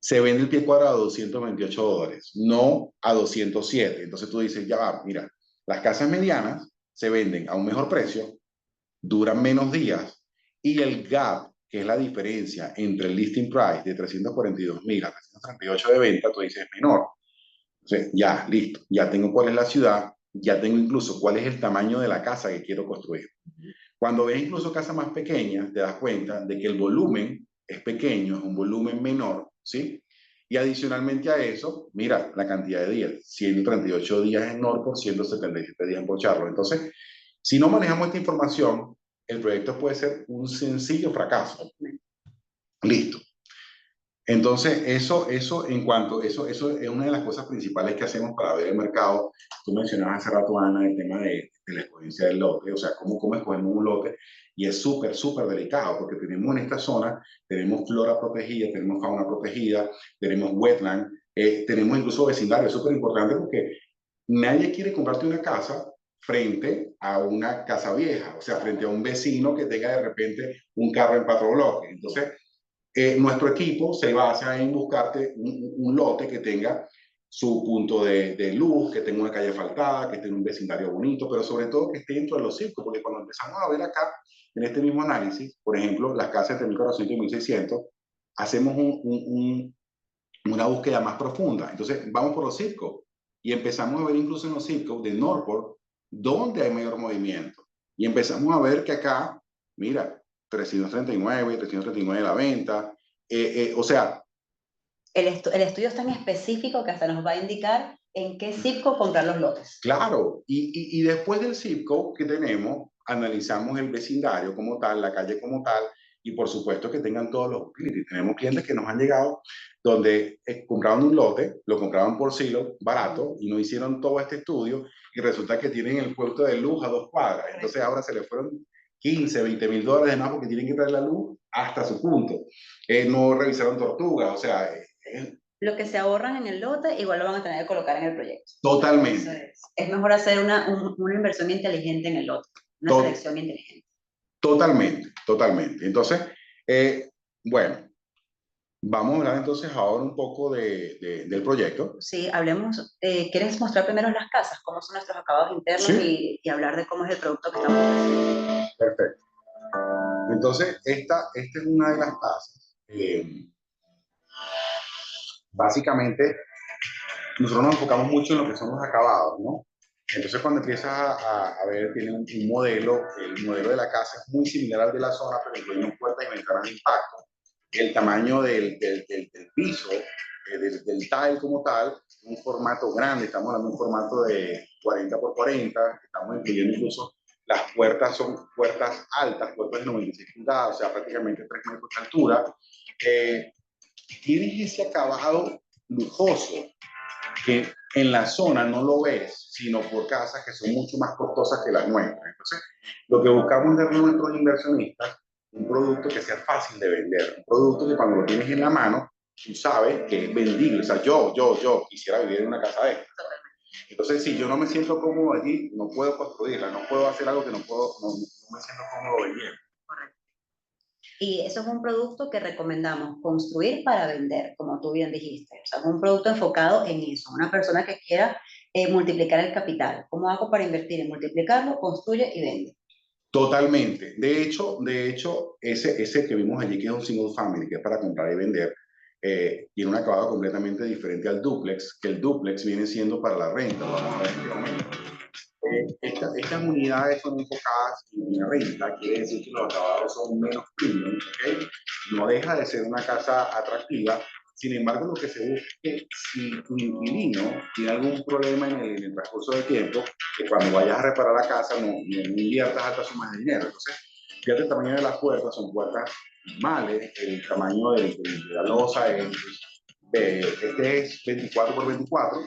se vende el pie cuadrado a 228 dólares, no a 207. Entonces tú dices, ya va, mira, las casas medianas se venden a un mejor precio, duran menos días y el gap, que es la diferencia entre el listing price de 342.000 a 338 de venta, tú dices es menor. Entonces, ya, listo, ya tengo cuál es la ciudad, ya tengo incluso cuál es el tamaño de la casa que quiero construir. Cuando ves incluso casas más pequeñas, te das cuenta de que el volumen es pequeño, es un volumen menor, ¿sí? Y adicionalmente a eso, mira la cantidad de días, 138 días en Norfolk, 177 días en Pocharro. Entonces, si no manejamos esta información, el proyecto puede ser un sencillo fracaso. Listo. Entonces, eso es una de las cosas principales que hacemos para ver el mercado. Tú mencionabas hace rato, Ana, el tema de la escogencia del lote, o sea, cómo escogemos un lote, y es súper, súper delicado, porque tenemos en esta zona, tenemos flora protegida, tenemos fauna protegida, tenemos wetland, Tenemos incluso vecindario, es súper importante porque nadie quiere comprarte una casa frente a una casa vieja, o sea, frente a un vecino que tenga de repente un carro en 4 bloques. Entonces, nuestro equipo se basa en buscarte un lote que tenga su punto de luz, que tenga una calle asfaltada, que esté en un vecindario bonito, pero sobre todo que esté dentro de los circos, porque cuando empezamos a ver acá, en este mismo análisis, por ejemplo, las casas de 1.400 y 1.600, hacemos una búsqueda más profunda. Entonces, vamos por los circos y empezamos a ver incluso en los circos de Norfolk dónde hay mayor movimiento. Y empezamos a ver que acá, mira, 339 la venta. O sea, El estudio es tan específico que hasta nos va a indicar en qué circo comprar los lotes. claro, y después del zip code que tenemos, analizamos el vecindario como tal, la calle como tal, y por supuesto que tengan todos los utilities. Tenemos clientes que nos han llegado donde compraban un lote, lo compraban por silo, barato, y no hicieron todo este estudio, y resulta que tienen el puerto de luz a 2 cuadras. Entonces ahora se les fueron 15, 20 mil dólares de más porque tienen que traer la luz hasta su punto. No revisaron tortugas, o sea, Lo que se ahorran en el lote, igual lo van a tener que colocar en el proyecto. totalmente. Es mejor hacer una inversión inteligente en el lote, una To selección inteligente. Totalmente, totalmente. Entonces, bueno, vamos a hablar entonces ahora un poco del proyecto. Sí, hablemos, ¿quieres mostrar primero las casas, cómo son nuestros acabados internos Sí, y hablar de cómo es el producto que estamos ofreciendo? perfecto. Entonces, esta es una de las casas. Básicamente, nosotros nos enfocamos mucho en lo que son los acabados, ¿no? Entonces, cuando empiezas a ver, tiene un modelo, el modelo de la casa es muy similar al de la zona, pero incluye puertas y ventanas de impacto. El tamaño del piso, del tile como tal, un formato grande, estamos hablando de un formato de 40 por 40, estamos incluyendo incluso las puertas, son puertas altas, puertas de 96 pulgadas, o sea, prácticamente 3 metros de altura. Tienes ese acabado lujoso que en la zona no lo ves, sino por casas que son mucho más costosas que las nuestras. Entonces, lo que buscamos es darle a nuestros inversionistas un producto que sea fácil de vender, un producto que cuando lo tienes en la mano, tú sabes que es vendible. O sea, yo quisiera vivir en una casa de esta. Entonces, si yo no me siento cómodo allí, no puedo construirla, no puedo hacer algo que no puedo, no me siento cómodo vendiendo. Correcto. Y eso es un producto que recomendamos construir para vender, como tú bien dijiste. O sea, es un producto enfocado en eso. Una persona que quiera multiplicar el capital. ¿Cómo hago para invertir? En multiplicarlo, construye y vende. Totalmente. De hecho ese que vimos allí, que es un single family, que es para comprar y vender, tiene un acabado completamente diferente al duplex, que el duplex viene siendo para la renta. Lo vamos a ver en este momento. Estas unidades son enfocadas en la renta, quiere decir que los acabados son menos premium, ¿ok? No deja de ser una casa atractiva. Sin embargo, lo que se busca es que si tu inquilino tiene algún problema en el transcurso del tiempo, que cuando vayas a reparar la casa no inviertas altas sumas de dinero. Entonces, fíjate el tamaño de las puertas, son puertas normales, el tamaño de la losa este es 24 por 24,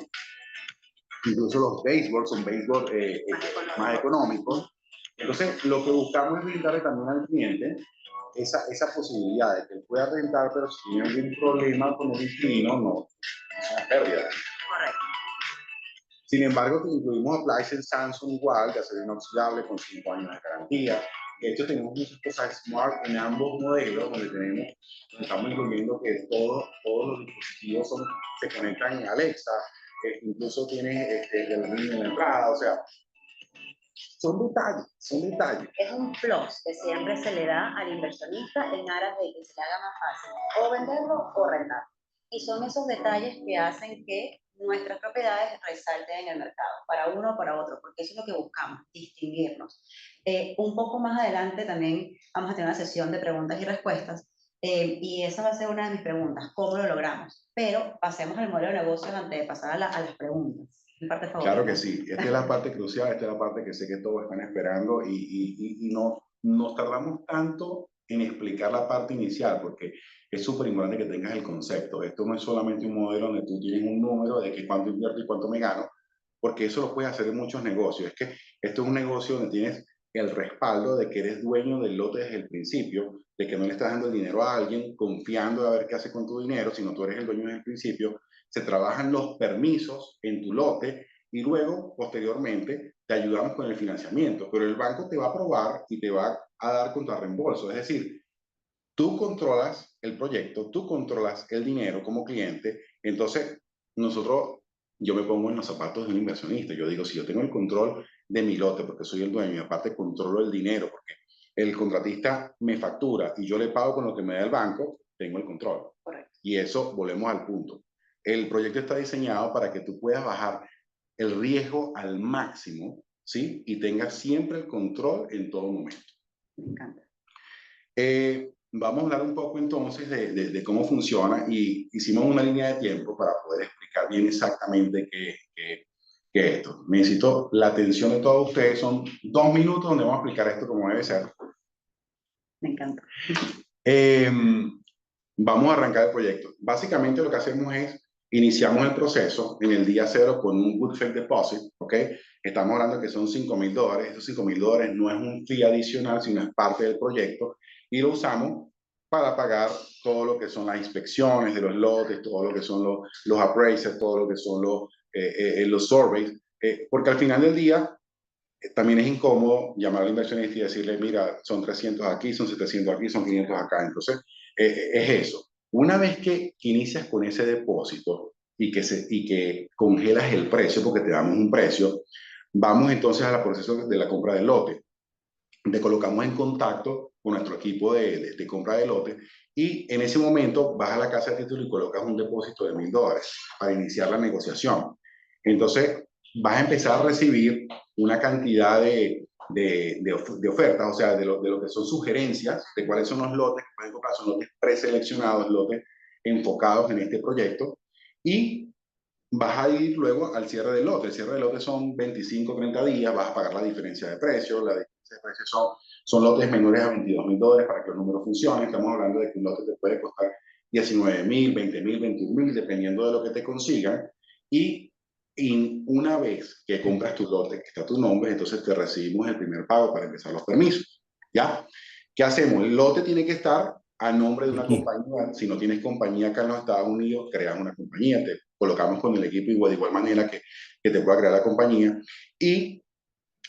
incluso los béisbol son béisbol más económicos. Entonces, lo que buscamos es brindarle también al cliente esa posibilidad de que él pueda rentar, pero si tiene algún problema con el inquilino, no es una pérdida. Correcto. Sin embargo, incluimos appliances Samsung igual, de acero inoxidable con 5 años de garantía. De hecho, tenemos muchas cosas smart en ambos modelos, donde estamos incluyendo que todos los dispositivos se conectan en Alexa, incluso tienes el ring en la entrada, o sea, son detalles, son detalles. Es un plus que siempre se le da al inversionista en aras de que se le haga más fácil o venderlo o rentar. Y son esos detalles que hacen que nuestras propiedades resalten en el mercado, para uno o para otro, porque eso es lo que buscamos, distinguirnos. Un poco más adelante también vamos a tener una sesión de preguntas y respuestas, y esa va a ser una de mis preguntas, ¿cómo lo logramos? Pero pasemos al modelo de negocios antes de pasar a las preguntas. Mi parte favorita. Claro que sí, esta es la parte crucial, esta es la parte que sé que todos están esperando y no nos tardamos tanto en explicar la parte inicial porque es súper importante que tengas el concepto. Esto no es solamente un modelo donde tú tienes un número de que cuánto invierto y cuánto me gano, porque eso lo puedes hacer en muchos negocios. Es que esto es un negocio donde tienes el respaldo de que eres dueño del lote desde el principio, de que no le estás dando el dinero a alguien confiando a ver qué hace con tu dinero, sino tú eres el dueño desde el principio. se trabajan los permisos en tu lote y luego, posteriormente, te ayudamos con el financiamiento, pero el banco te va a aprobar y te va a dar contrarreembolso. Es decir, tú controlas el proyecto, tú controlas el dinero como cliente, entonces yo me pongo en los zapatos de un inversionista, yo digo, si yo tengo el control de mi lote, porque soy el dueño y aparte controlo el dinero, porque el contratista me factura y yo le pago con lo que me da el banco, tengo el control. Correcto. Y eso, volvemos al punto. El proyecto está diseñado para que tú puedas bajar el riesgo al máximo, ¿sí? Y tengas siempre el control en todo momento. Me encanta. Vamos a hablar un poco entonces de cómo funciona y hicimos una línea de tiempo para poder explicar bien exactamente qué es esto. Necesito la atención de todos ustedes, son 2 minutos donde vamos a explicar esto como debe ser. Me encanta. Vamos a arrancar el proyecto. Básicamente lo que hacemos es, iniciamos el proceso en el día cero con un good faith deposit, ¿ok? Estamos hablando que son $5,000. Estos $5,000 no es un fee adicional, sino es parte del proyecto y lo usamos para pagar todo lo que son las inspecciones de los lotes, todo lo que son los appraisals, todo lo que son los surveys, porque al final del día también es incómodo llamar al inversionista y decirle, mira, son 300 aquí, son 700 aquí, son 500 acá. Entonces, es eso. Una vez que inicias con ese depósito y que congelas el precio, porque te damos un precio, vamos entonces al proceso de la compra del lote. Te colocamos en contacto con nuestro equipo de compra de lote y en ese momento vas a la casa de título y colocas un depósito de $1,000 para iniciar la negociación. Entonces, vas a empezar a recibir una cantidad de ofertas, o sea, de lo que son sugerencias, de cuáles son los lotes que pueden comprar, son lotes preseleccionados, lotes enfocados en este proyecto, y vas a ir luego al cierre del lote. El cierre del lote son 25, 30 días, vas a pagar la diferencia de precios, la diferencia de precios son lotes menores a $22,000 para que los números funcionen. Estamos hablando de que un lote te puede costar 19,000, 20,000, 21,000, dependiendo de lo que te consigan. Y una vez que compras tu lote, que está a tu nombre, entonces te recibimos el primer pago para empezar los permisos. ¿Ya? ¿Qué hacemos? El lote tiene que estar a nombre de una compañía. Si no tienes compañía acá en los Estados Unidos, creas una compañía, te colocamos con el equipo igual, de igual manera que te pueda crear la compañía. Y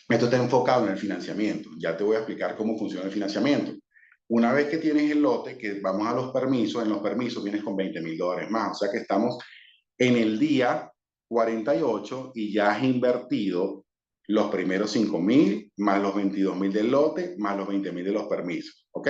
esto está enfocado en el financiamiento. Ya te voy a explicar cómo funciona el financiamiento. Una vez que tienes el lote, que vamos a los permisos, en los permisos vienes con $20,000 más. O sea que estamos en el día 48 y ya has invertido los primeros 5,000 más los 22,000 del lote más los 20,000 de los permisos, ¿ok?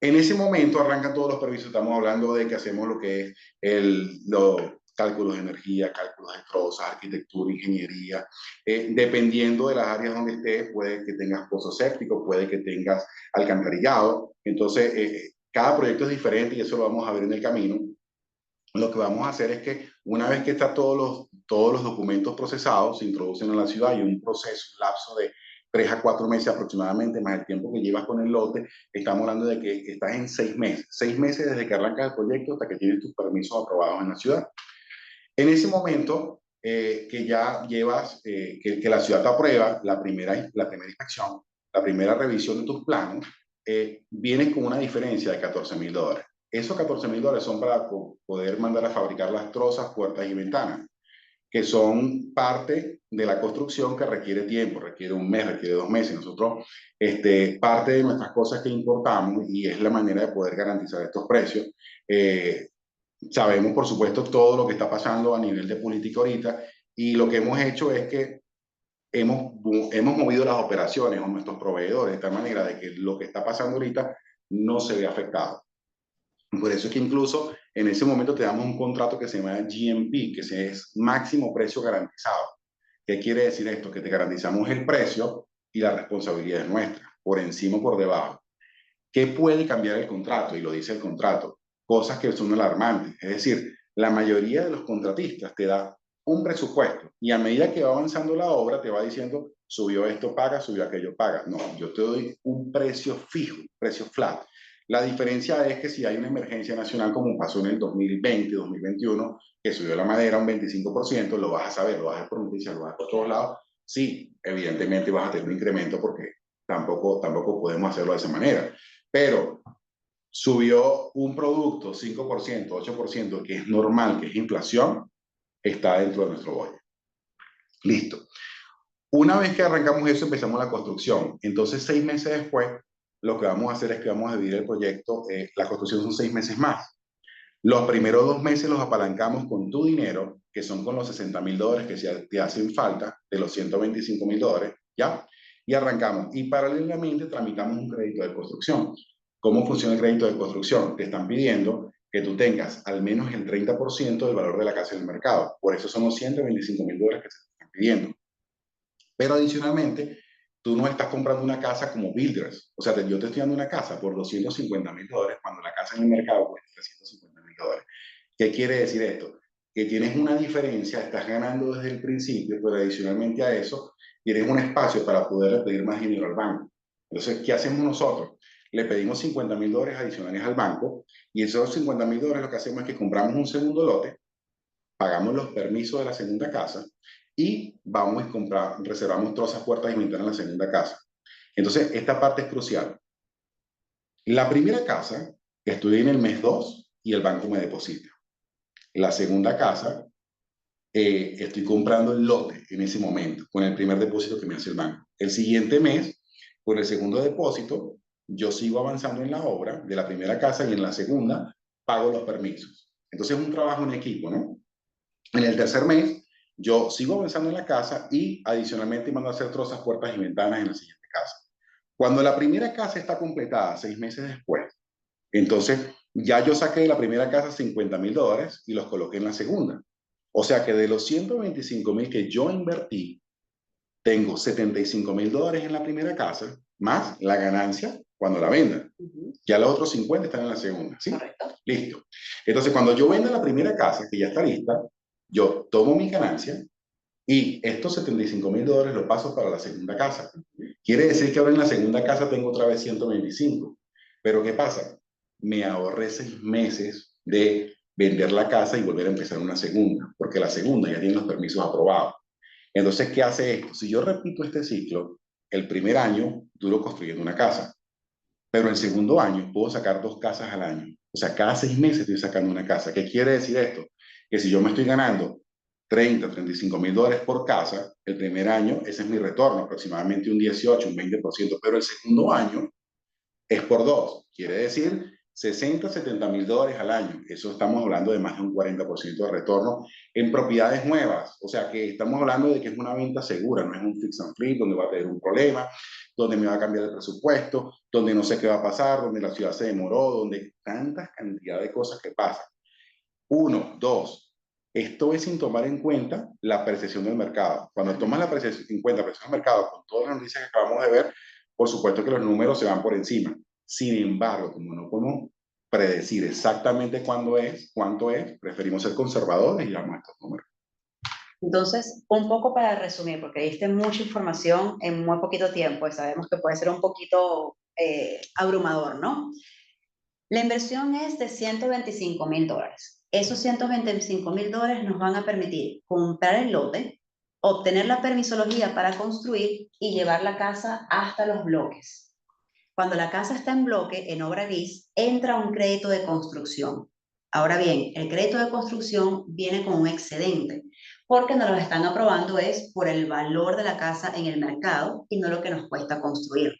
En ese momento arrancan todos los permisos. Estamos hablando de que hacemos lo que es los cálculos de energía, cálculos de trozas, arquitectura, ingeniería. Dependiendo de las áreas donde estés, puede que tengas pozo séptico, puede que tengas alcantarillado. Entonces, cada proyecto es diferente y eso lo vamos a ver en el camino. Lo que vamos a hacer es que una vez que están todos los documentos procesados, se introducen a la ciudad y un proceso, un lapso de 3 a 4 meses aproximadamente, más el tiempo que llevas con el lote, estamos hablando de que estás en 6 meses. 6 meses desde que arrancas el proyecto hasta que tienes tus permisos aprobados en la ciudad. En ese momento que ya llevas, que la ciudad te aprueba la primera inspección, la primera revisión de tus planos, vienes con una diferencia de $14,000. Esos $14,000 son para poder mandar a fabricar las trozas, puertas y ventanas, que son parte de la construcción que requiere tiempo, requiere un mes, requiere 2 meses. Nosotros, parte de nuestras cosas que importamos y es la manera de poder garantizar estos precios. Sabemos, por supuesto, todo lo que está pasando a nivel de política ahorita y lo que hemos hecho es que hemos movido las operaciones o nuestros proveedores de tal manera de que lo que está pasando ahorita no se ve afectado. Por eso es que incluso en ese momento te damos un contrato que se llama GMP, que es máximo precio garantizado. ¿Qué quiere decir esto? Que te garantizamos el precio y la responsabilidad es nuestra, por encima o por debajo. ¿Qué puede cambiar el contrato? Y lo dice el contrato. Cosas que son alarmantes. Es decir, la mayoría de los contratistas te da un presupuesto y a medida que va avanzando la obra te va diciendo, subió esto, paga, subió aquello, paga. No, yo te doy un precio fijo, precio flat. La diferencia es que si hay una emergencia nacional como pasó en el 2020, 2021, que subió la madera un 25%, lo vas a saber, lo vas a ver por noticias, lo vas a ver por todos lados. Sí, evidentemente vas a tener un incremento porque tampoco podemos hacerlo de esa manera. Pero subió un producto 5%, 8%, que es normal, que es inflación, está dentro de nuestro bono. Listo. Una vez que arrancamos eso, empezamos la construcción. Entonces, 6 meses después, lo que vamos a hacer es que vamos a dividir el proyecto. La construcción son 6 meses más. Los primeros 2 meses los apalancamos con tu dinero, que son con los $60,000 que te hacen falta, de los $125,000, ¿ya? Y arrancamos. Y paralelamente tramitamos un crédito de construcción. ¿Cómo funciona el crédito de construcción? Te están pidiendo que tú tengas al menos el 30% del valor de la casa en el mercado. Por eso son los $125,000 que se te están pidiendo. Pero adicionalmente, tú no estás comprando una casa como builders. O sea, yo te estoy dando una casa por $250,000 cuando la casa en el mercado cuesta $350,000. ¿Qué quiere decir esto? Que tienes una diferencia, estás ganando desde el principio, pero adicionalmente a eso, tienes un espacio para poder pedir más dinero al banco. Entonces, ¿qué hacemos nosotros? Le pedimos $50,000 adicionales al banco y esos $50,000 lo que hacemos es que compramos un segundo lote, pagamos los permisos de la segunda casa y vamos a comprar, reservamos trozas, puertas y ventanas en la segunda casa. Entonces, esta parte es crucial. La primera casa, estoy en el mes 2 y el banco me deposita. La segunda casa, estoy comprando el lote en ese momento, con el primer depósito que me hace el banco. El siguiente mes, con el segundo depósito, yo sigo avanzando en la obra de la primera casa y en la segunda pago los permisos. Entonces es un trabajo en equipo, ¿no? En el tercer mes, yo sigo avanzando en la casa y adicionalmente mando a hacer trozas, puertas y ventanas en la siguiente casa. Cuando la primera casa está completada 6 meses después, entonces ya yo saqué de la primera casa $50,000 y los coloqué en la segunda. O sea que de los 125,000 que yo invertí, tengo $75,000 en la primera casa, más la ganancia cuando la venda. Ya los otros 50 están en la segunda, ¿sí? Correcto. Listo. Entonces, cuando yo venda la primera casa, que ya está lista, yo tomo mi ganancia y estos $75,000 los paso para la segunda casa. Quiere decir que ahora en la segunda casa tengo otra vez 125. Pero ¿qué pasa? Me ahorré 6 meses de vender la casa y volver a empezar una segunda, porque la segunda ya tiene los permisos aprobados. Entonces, ¿qué hace esto? Si yo repito este ciclo, el primer año duro construyendo una casa, pero el segundo año puedo sacar 2 casas al año. O sea, cada 6 meses estoy sacando una casa. ¿Qué quiere decir esto? Que si yo me estoy ganando $35,000 por casa, el primer año, ese es mi retorno, aproximadamente un 18, un 20%, pero el segundo año es por 2. Quiere decir $60,000, $70,000 al año. Eso estamos hablando de más de un 40% de retorno en propiedades nuevas. O sea que estamos hablando de que es una venta segura, no es un fix and flip donde va a tener un problema, donde me va a cambiar el presupuesto, donde no sé qué va a pasar, donde la ciudad se demoró, donde tantas cantidad de cosas que pasan. Uno, dos, esto es sin tomar en cuenta la percepción del mercado. Cuando tomas en cuenta la percepción del mercado con todas las noticias que acabamos de ver, por supuesto que los números se van por encima. Sin embargo, como no podemos predecir exactamente cuánto es, preferimos ser conservadores y llamar a estos números. Entonces, un poco para resumir, porque diste mucha información en muy poquito tiempo y sabemos que puede ser un poquito abrumador, ¿no? La inversión es de $125,000. Esos $125,000 nos van a permitir comprar el lote, obtener la permisología para construir y llevar la casa hasta los bloques. Cuando la casa está en bloque, en obra gris, entra un crédito de construcción. Ahora bien, el crédito de construcción viene con un excedente, porque nos lo están aprobando es por el valor de la casa en el mercado y no lo que nos cuesta construir.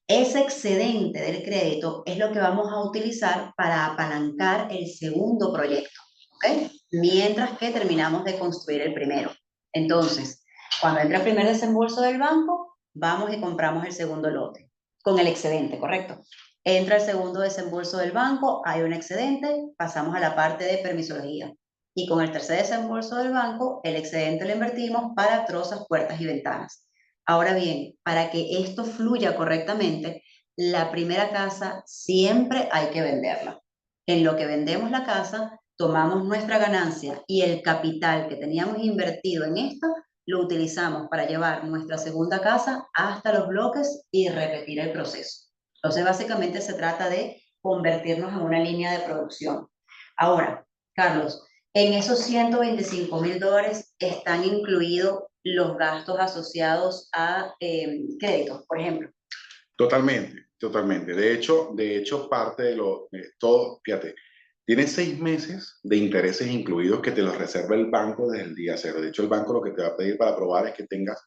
Ese excedente del crédito es lo que vamos a utilizar para apalancar el segundo proyecto, ¿ok? Mientras que terminamos de construir el primero. Entonces, cuando entra el primer desembolso del banco, vamos y compramos el segundo lote, con el excedente, ¿correcto? Entra el segundo desembolso del banco, hay un excedente, pasamos a la parte de permisología. Y con el tercer desembolso del banco, el excedente lo invertimos para trozas, puertas y ventanas. Ahora bien, para que esto fluya correctamente, la primera casa siempre hay que venderla. En lo que vendemos la casa, tomamos nuestra ganancia y el capital que teníamos invertido en esta, lo utilizamos para llevar nuestra segunda casa hasta los bloques y repetir el proceso. Entonces, básicamente se trata de convertirnos en una línea de producción. Ahora, Carlos, en esos $125,000 están incluidos los gastos asociados a créditos, por ejemplo. Totalmente. Totalmente. De hecho parte todo, fíjate, tiene 6 meses de intereses incluidos que te los reserva el banco desde el día cero. De hecho, el banco lo que te va a pedir para aprobar es que tengas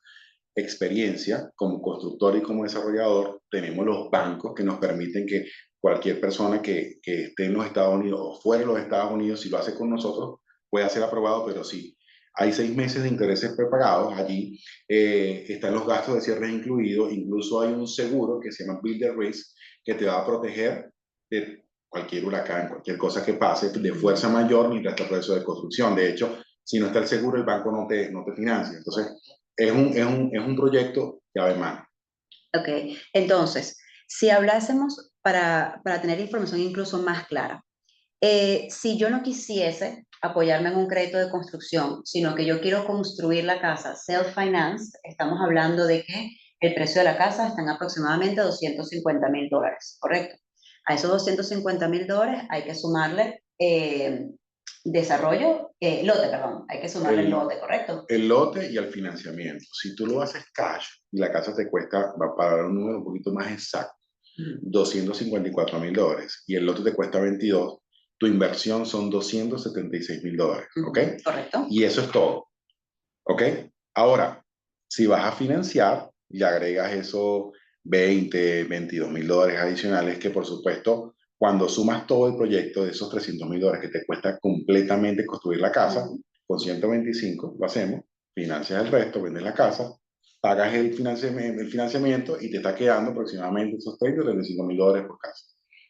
experiencia como constructor y como desarrollador. Tenemos los bancos que nos permiten que cualquier persona que esté en los Estados Unidos o fuera de los Estados Unidos, si lo hace con nosotros, puede ser aprobado, pero sí, hay 6 meses de intereses prepagados. Allí están los gastos de cierre incluidos. Incluso hay un seguro que se llama Builder Risk que te va a proteger de cualquier huracán, cualquier cosa que pase de fuerza mayor mientras está el proceso de construcción. De hecho, si no está el seguro, el banco no te financia. Entonces, es un proyecto llave mano. Ok, entonces, si hablásemos para tener información incluso más clara, si yo no quisiese apoyarme en un crédito de construcción, sino que yo quiero construir la casa self-finance, estamos hablando de que el precio de la casa está en aproximadamente $250,000, ¿correcto? A esos $250,000 hay que sumarle lote, perdón, hay que sumarle el El, lote, ¿correcto? el lote y el financiamiento. Si tú lo haces cash y la casa te cuesta, va para dar un número un poquito más exacto, $254,000 y el lote te cuesta 22, tu inversión son $276,000, ¿ok? Correcto. Y eso es todo, ¿ok? Ahora, si vas a financiar, le agregas esos 20, $22,000 adicionales que por supuesto, cuando sumas todo el proyecto de esos $300,000 que te cuesta completamente construir la casa, con 125 lo hacemos, financias el resto, vendes la casa, pagas el financiamiento y te está quedando aproximadamente esos 30 o $35,000 por casa.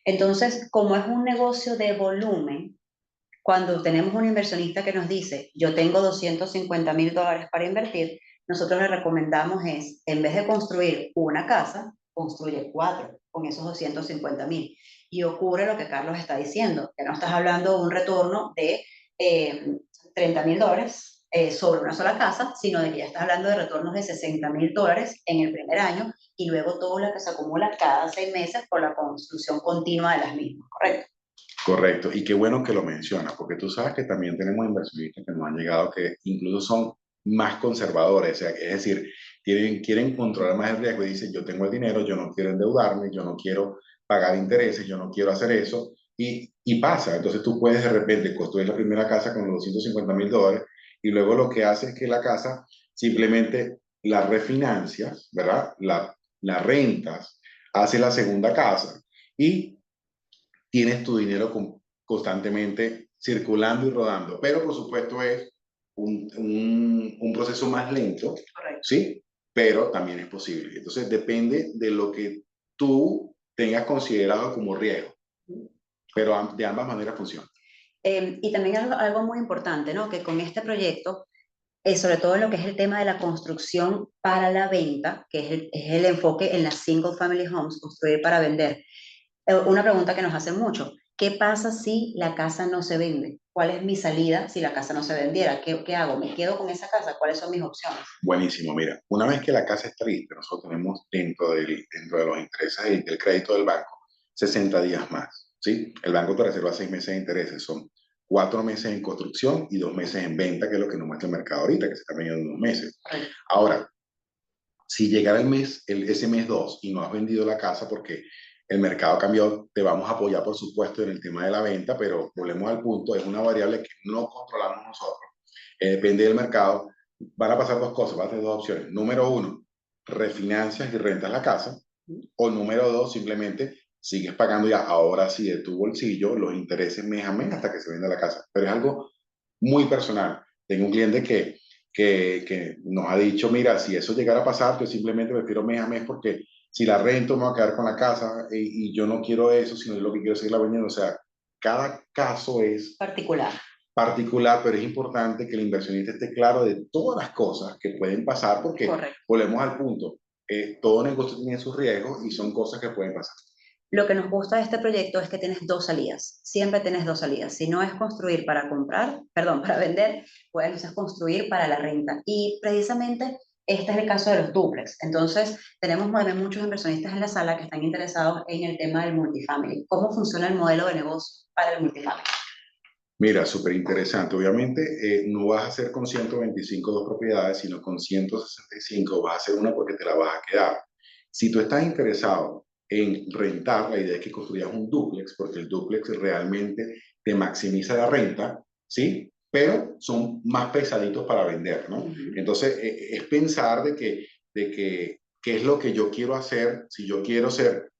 Entonces, como es un negocio de volumen, cuando tenemos un inversionista que nos dice, yo tengo $250,000 para invertir, nosotros le recomendamos es, en vez de construir una casa, construye 4 con esos 250,000. Y ocurre lo que Carlos está diciendo, que no estás hablando de un retorno de $30,000 sobre una sola casa, sino de que ya estás hablando de retornos de $60,000 en el primer año y luego todo lo que se acumula cada 6 meses por la construcción continua de las mismas, ¿correcto? Correcto, y qué bueno que lo mencionas, porque tú sabes que también tenemos inversionistas que nos han llegado que incluso son más conservadores, o sea, es decir, quieren controlar más el riesgo y dicen, yo tengo el dinero, yo no quiero endeudarme, yo no quiero pagar intereses, yo no quiero hacer eso, y pasa. Entonces tú puedes de repente construir la primera casa con los $250,000 y luego lo que hace es que la casa simplemente la refinancias, ¿verdad? La rentas, hace la segunda casa y tienes tu dinero constantemente circulando y rodando. Pero por supuesto es un proceso más lento, Correcto. ¿sí? Pero también es posible. Entonces depende de lo que tú tengas considerado como riesgo. Pero de ambas maneras funciona. Y también algo muy importante, ¿no? Que con este proyecto, sobre todo en lo que es el tema de la construcción para la venta, que es el enfoque en las single family homes, construir para vender. Una pregunta que nos hacen mucho, ¿qué pasa si la casa no se vende? ¿Cuál es mi salida si la casa no se vendiera? ¿Qué hago? ¿Me quedo con esa casa? ¿Cuáles son mis opciones? Buenísimo, mira, una vez que la casa está lista, nosotros tenemos dentro de los intereses del crédito del banco 60 días más, ¿sí? El banco te reserva 6 meses de intereses, son 4 meses en construcción y 2 meses en venta, que es lo que nos muestra el mercado ahorita, que se está vendiendo en unos meses. Ahora, si llegara ese mes 2 y no has vendido la casa porque el mercado cambió, te vamos a apoyar, por supuesto, en el tema de la venta, pero volvemos al punto, es una variable que no controlamos nosotros, depende del mercado. Van a pasar dos cosas, van a tener dos opciones. Número uno, refinancias y rentas la casa, o número dos, simplemente sigues pagando ya ahora sí de tu bolsillo los intereses mes a mes hasta que se venda la casa. Pero es algo muy personal. Tengo un cliente que nos ha dicho, mira, si eso llegara a pasar, yo simplemente prefiero mes a mes porque si la rento me voy a quedar con la casa y yo no quiero eso, sino lo que quiero es seguirla vendiendo. O sea, cada caso es particular, pero es importante que el inversionista esté claro de todas las cosas que pueden pasar porque Correcto. volvemos al punto, todo negocio tiene sus riesgos y son cosas que pueden pasar. Lo que nos gusta de este proyecto es que tienes dos salidas, siempre tienes dos salidas. Si no es construir para comprar, perdón, para vender, pues entonces construir para la renta. Y precisamente este es el caso de los dúplex. Entonces, tenemos muchos inversionistas en la sala que están interesados en el tema del multifamily. ¿Cómo funciona el modelo de negocio para el multifamily? Mira, súper interesante. Obviamente, no vas a hacer con 125 dos propiedades, sino con 165 vas a hacer una porque te la vas a quedar. Si tú estás interesado en rentar. La idea es que construyas un dúplex, porque el dúplex realmente te maximiza la renta, ¿sí? Pero son más pesaditos para vender, ¿no? Entonces, es pensar qué es lo que yo quiero hacer. Si yo quiero ser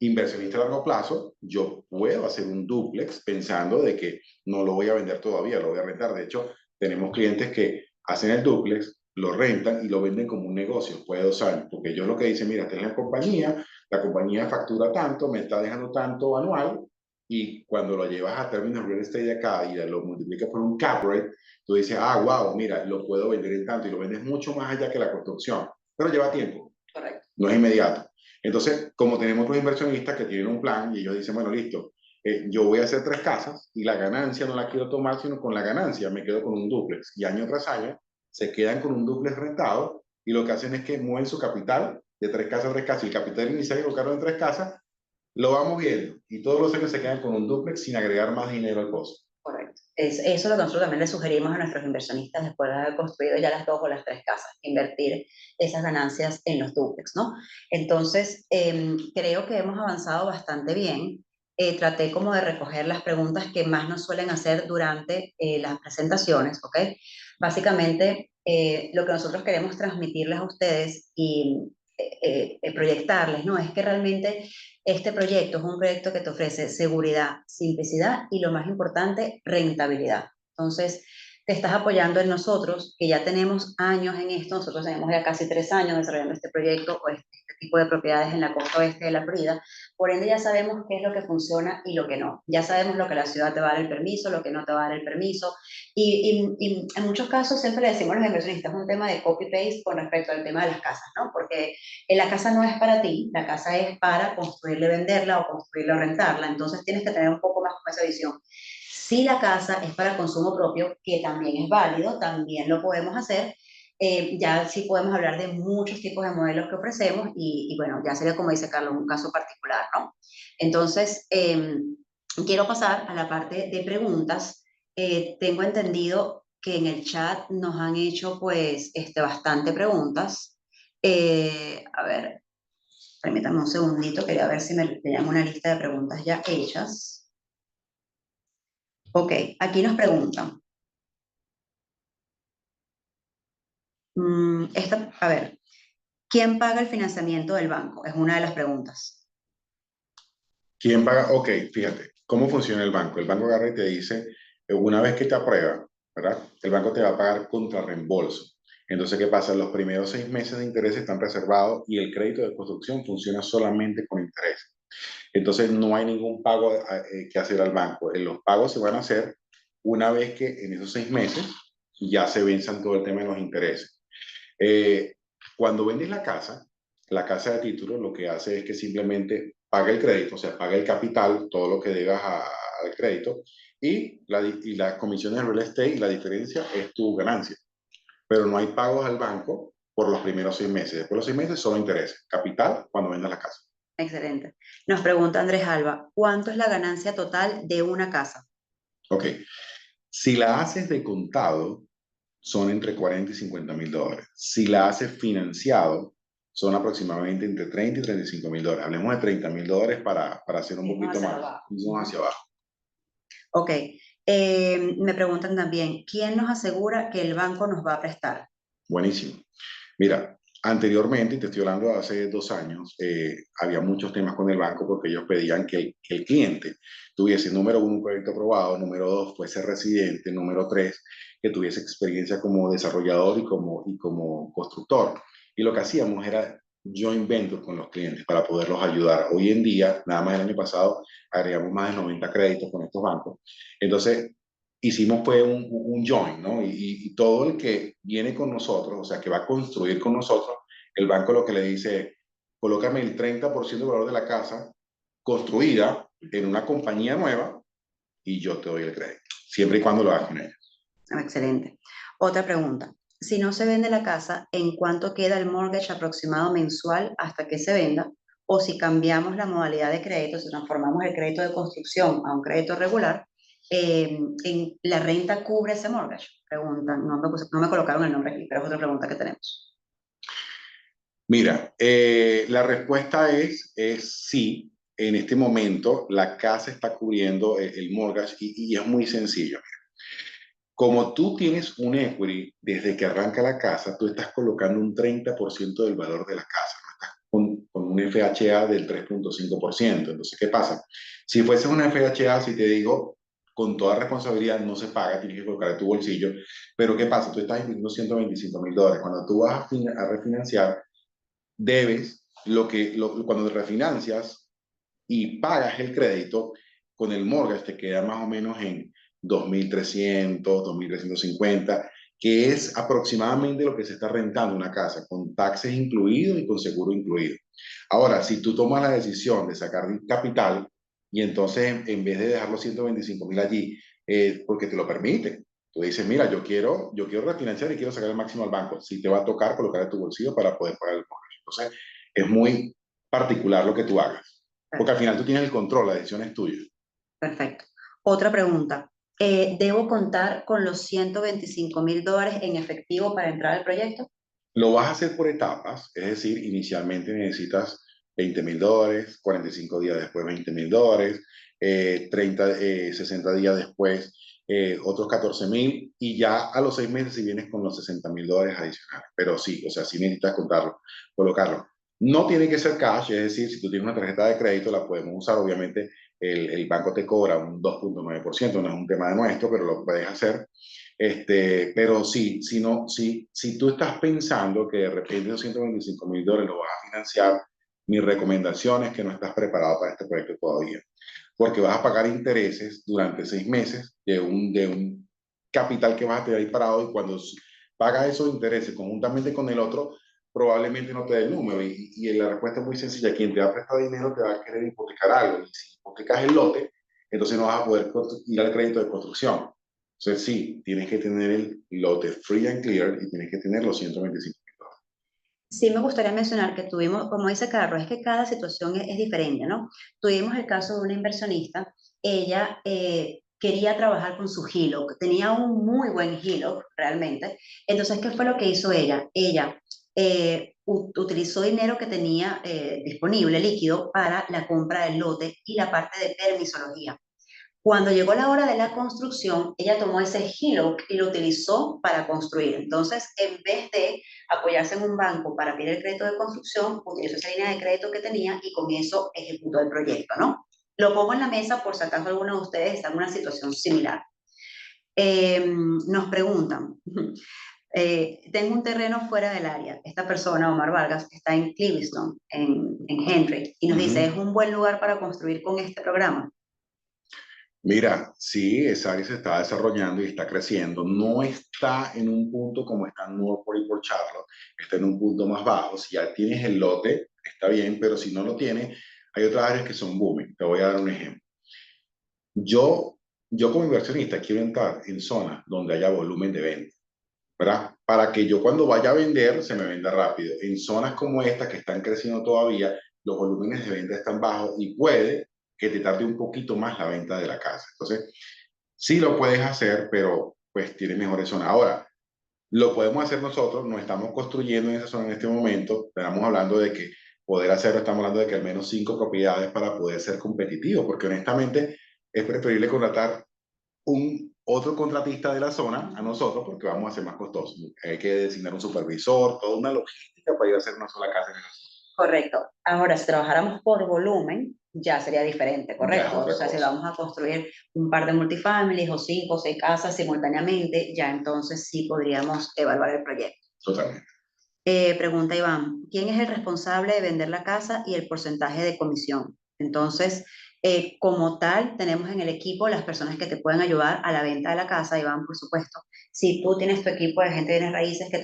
inversionista a largo plazo, yo puedo hacer un dúplex pensando de que no lo voy a vender todavía, lo voy a rentar. De hecho, tenemos clientes que hacen el dúplex, lo rentan y lo venden como un negocio después de 2 años, porque ellos lo que dicen, mira, esta es la compañía factura tanto, me está dejando tanto anual, y cuando lo llevas a términos real estate de acá y lo multiplicas por un cap rate, tú dices, ah, wow, mira, lo puedo vender en tanto, y lo vendes mucho más allá que la construcción, pero lleva tiempo. Correcto. No es inmediato. Entonces, como tenemos otros inversionistas que tienen un plan y ellos dicen, bueno, listo, yo voy a hacer 3 casas y la ganancia no la quiero tomar, sino con la ganancia me quedo con un dúplex. Y año tras año se quedan con un dúplex rentado, y lo que hacen es que mueven su capital de 3 casas a 3 casas. Y el capital inicial que colocaron en 3 casas lo vamos viendo, y todos los años se quedan con un dúplex sin agregar más dinero al costo. Correcto. Eso es lo que nosotros también le sugerimos a nuestros inversionistas después de haber construido ya las 2 o las 3 casas, invertir esas ganancias en los dúplex, ¿no? Entonces, creo que hemos avanzado bastante bien. Traté como de recoger las preguntas que más nos suelen hacer durante las presentaciones, ¿ok? Básicamente, lo que nosotros queremos transmitirles a ustedes y proyectarles, ¿no? Es que realmente este proyecto es un proyecto que te ofrece seguridad, simplicidad y, lo más importante, rentabilidad. Entonces, te estás apoyando en nosotros, que ya tenemos años en esto. Nosotros tenemos ya casi 3 años desarrollando este proyecto o este tipo de propiedades en la costa oeste de la Florida. Por ende, ya sabemos qué es lo que funciona y lo que no. Ya sabemos lo que la ciudad te va a dar el permiso, lo que no te va a dar el permiso. Y en muchos casos siempre le decimos a los inversionistas, es un tema de copy-paste con respecto al tema de las casas, ¿no? Porque la casa no es para ti, la casa es para construirla y venderla, o construirla o rentarla. Entonces tienes que tener un poco más con esa visión. Si la casa es para consumo propio, que también es válido, también lo podemos hacer. Ya sí podemos hablar de muchos tipos de modelos que ofrecemos, y bueno, ya sería, como dice Carlos, un caso particular, ¿no? Entonces, quiero pasar a la parte de preguntas. Tengo entendido que en el chat nos han hecho pues bastante preguntas. A ver, permítame un segundito, quería ver si me tenían una lista de preguntas ya hechas. Ok, aquí nos preguntan. A ver, ¿quién paga el financiamiento del banco? Es una de las preguntas. ¿Quién paga? Ok, fíjate, ¿cómo funciona el banco? El banco agarra y te dice, una vez que te aprueba, ¿verdad? El banco te va a pagar contra reembolso. Entonces, ¿qué pasa? Los primeros 6 meses de interés están reservados, y el crédito de construcción funciona solamente con interés. Entonces, no hay ningún pago que hacer al banco. Los pagos se van a hacer una vez que en esos 6 meses ya se venzan todo el tema de los intereses. Eh, Cuando vendes la casa de título lo que hace es que simplemente paga el crédito, o sea, paga el capital, todo lo que debas al crédito, y la comisión de real estate, y la diferencia es tu ganancia. Pero no hay pagos al banco por los primeros 6 meses. Después de los 6 meses, solo interés. Capital cuando vendas la casa. Excelente. Nos pregunta Andrés Alba, ¿cuánto es la ganancia total de una casa? Ok. Si la haces de contado, son entre 40 y 50 mil dólares. Si la haces financiado, son aproximadamente entre 30 y 35 mil dólares. Hablemos de 30 mil dólares para hacer un poquito más. Vamos hacia abajo. Ok. Me preguntan también, ¿quién nos asegura que el banco nos va a prestar? Buenísimo. Mira, anteriormente, y te estoy hablando de hace 2 años, había muchos temas con el banco, porque ellos pedían que el cliente tuviese, número uno, un proyecto aprobado; número dos, fuese residente; número tres, que tuviese experiencia como desarrollador y como constructor. Y lo que hacíamos era joint venture con los clientes para poderlos ayudar. Hoy en día, nada más el año pasado, agregamos más de 90 créditos con estos bancos. Entonces, hicimos pues un join, ¿no? Y todo el que viene con nosotros, o sea, que va a construir con nosotros, el banco lo que le dice es, colócame el 30% del valor de la casa construida en una compañía nueva, y yo te doy el crédito, siempre y cuando lo hagas con ella. Excelente. Otra pregunta. Si no se vende la casa, ¿en cuánto queda el mortgage aproximado mensual hasta que se venda? O si cambiamos la modalidad de crédito, si transformamos el crédito de construcción a un crédito regular, ¿en la renta cubre ese mortgage? Preguntan. No me colocaron el nombre aquí, pero es otra pregunta que tenemos. Mira, la respuesta es sí. En este momento la casa está cubriendo el mortgage y es muy sencillo. Como tú tienes un equity desde que arranca la casa, tú estás colocando un 30% del valor de la casa, no estás con un FHA del 3,5%. Entonces, ¿qué pasa? Si fuese una FHA, si te digo, con toda responsabilidad no se paga, tienes que colocar de tu bolsillo, pero ¿qué pasa? Tú estás invirtiendo $125,000. Cuando tú vas a refinanciar, debes cuando refinancias y pagas el crédito, con el mortgage te queda más o menos en 2,300, 2,350, que es aproximadamente lo que se está rentando una casa, con taxes incluidos y con seguro incluido. Ahora, si tú tomas la decisión de sacar capital y entonces en vez de dejar los 125,000 allí, porque te lo permite, tú dices, mira, yo quiero refinanciar y quiero sacar el máximo al banco, si te va a tocar colocar en tu bolsillo para poder pagar el mortgage. Entonces, es muy particular lo que tú hagas. Porque al final tú tienes el control, la decisión es tuya. Perfecto. Otra pregunta. ¿Debo contar con los $125,000 en efectivo para entrar al proyecto? Lo vas a hacer por etapas, es decir, inicialmente necesitas $20,000, 45 días después $20,000, 60 días después otros 14,000 y ya a los 6 meses si vienes con los $60,000 adicionales. Pero sí, o sea, sí necesitas contarlo, colocarlo. No tiene que ser cash, es decir, si tú tienes una tarjeta de crédito la podemos usar, obviamente el banco te cobra un 2,9%, no es un tema de nuestro, pero lo puedes hacer. Pero sí, si tú estás pensando que de repente esos $125,000 lo vas a financiar, mi recomendación es que no estás preparado para este proyecto todavía, porque vas a pagar intereses durante 6 meses de un capital que vas a tener ahí parado y cuando pagas esos intereses conjuntamente con el otro, probablemente no te dé el número. Y la respuesta es muy sencilla, quien te va a prestar dinero te va a querer hipotecar algo y si hipotecas el lote, entonces no vas a poder ir al crédito de construcción. Entonces, sí, tienes que tener el lote free and clear y tienes que tener los 125,000 dólares. Sí me gustaría mencionar que tuvimos, como dice Carlos, es que cada situación es diferente, ¿no? Tuvimos el caso de una inversionista, ella quería trabajar con su HELOC, tenía un muy buen HELOC realmente. Entonces, ¿qué fue lo que hizo ella? Ella utilizó dinero que tenía disponible, líquido, para la compra del lote y la parte de permisología. Cuando llegó la hora de la construcción, ella tomó ese HELOC y lo utilizó para construir. Entonces, en vez de apoyarse en un banco para pedir el crédito de construcción, utilizó esa línea de crédito que tenía y con eso ejecutó el proyecto, ¿no? Lo pongo en la mesa por si acaso alguno de ustedes está en una situación similar. Nos preguntan, tengo un terreno fuera del área. Esta persona, Omar Vargas, está en Clewiston, en Henry, y nos dice, ¿es un buen lugar para construir con este programa? Mira, sí, esa área se está desarrollando y está creciendo. No está en un punto como está en Northport y por Charlotte, está en un punto más bajo. Si ya tienes el lote, está bien, pero si no lo tienes, hay otras áreas que son booming. Te voy a dar un ejemplo. Yo, yo como inversionista quiero entrar en zonas donde haya volumen de venta, ¿verdad? Para que yo cuando vaya a vender se me venda rápido. En zonas como esta que están creciendo todavía, los volúmenes de venta están bajos y puede que te tarde un poquito más la venta de la casa. Entonces, sí lo puedes hacer, pero pues tiene mejores zonas. Ahora, lo podemos hacer nosotros, no estamos construyendo en esa zona en este momento, estamos hablando de que poder hacerlo, estamos hablando de que al menos 5 propiedades para poder ser competitivo, porque honestamente es preferible contratar un otro contratista de la zona a nosotros porque vamos a ser más costosos. Hay que designar un supervisor, toda una logística para ir a hacer una sola casa en esa zona. Correcto. Ahora, si trabajáramos por volumen, ya sería diferente, Ya es ¿correcto? O otra sea, si cosa, vamos a construir un par de multifamilies o 5 o 6 casas simultáneamente, ya entonces sí podríamos evaluar el proyecto. totalmente. Pregunta Iván, ¿quién es el responsable de vender la casa y el porcentaje de comisión? Entonces, como tal, tenemos en el equipo las personas que te pueden ayudar a la venta de la casa, Iván, por supuesto. Si tú tienes tu equipo de gente de bienes raíces que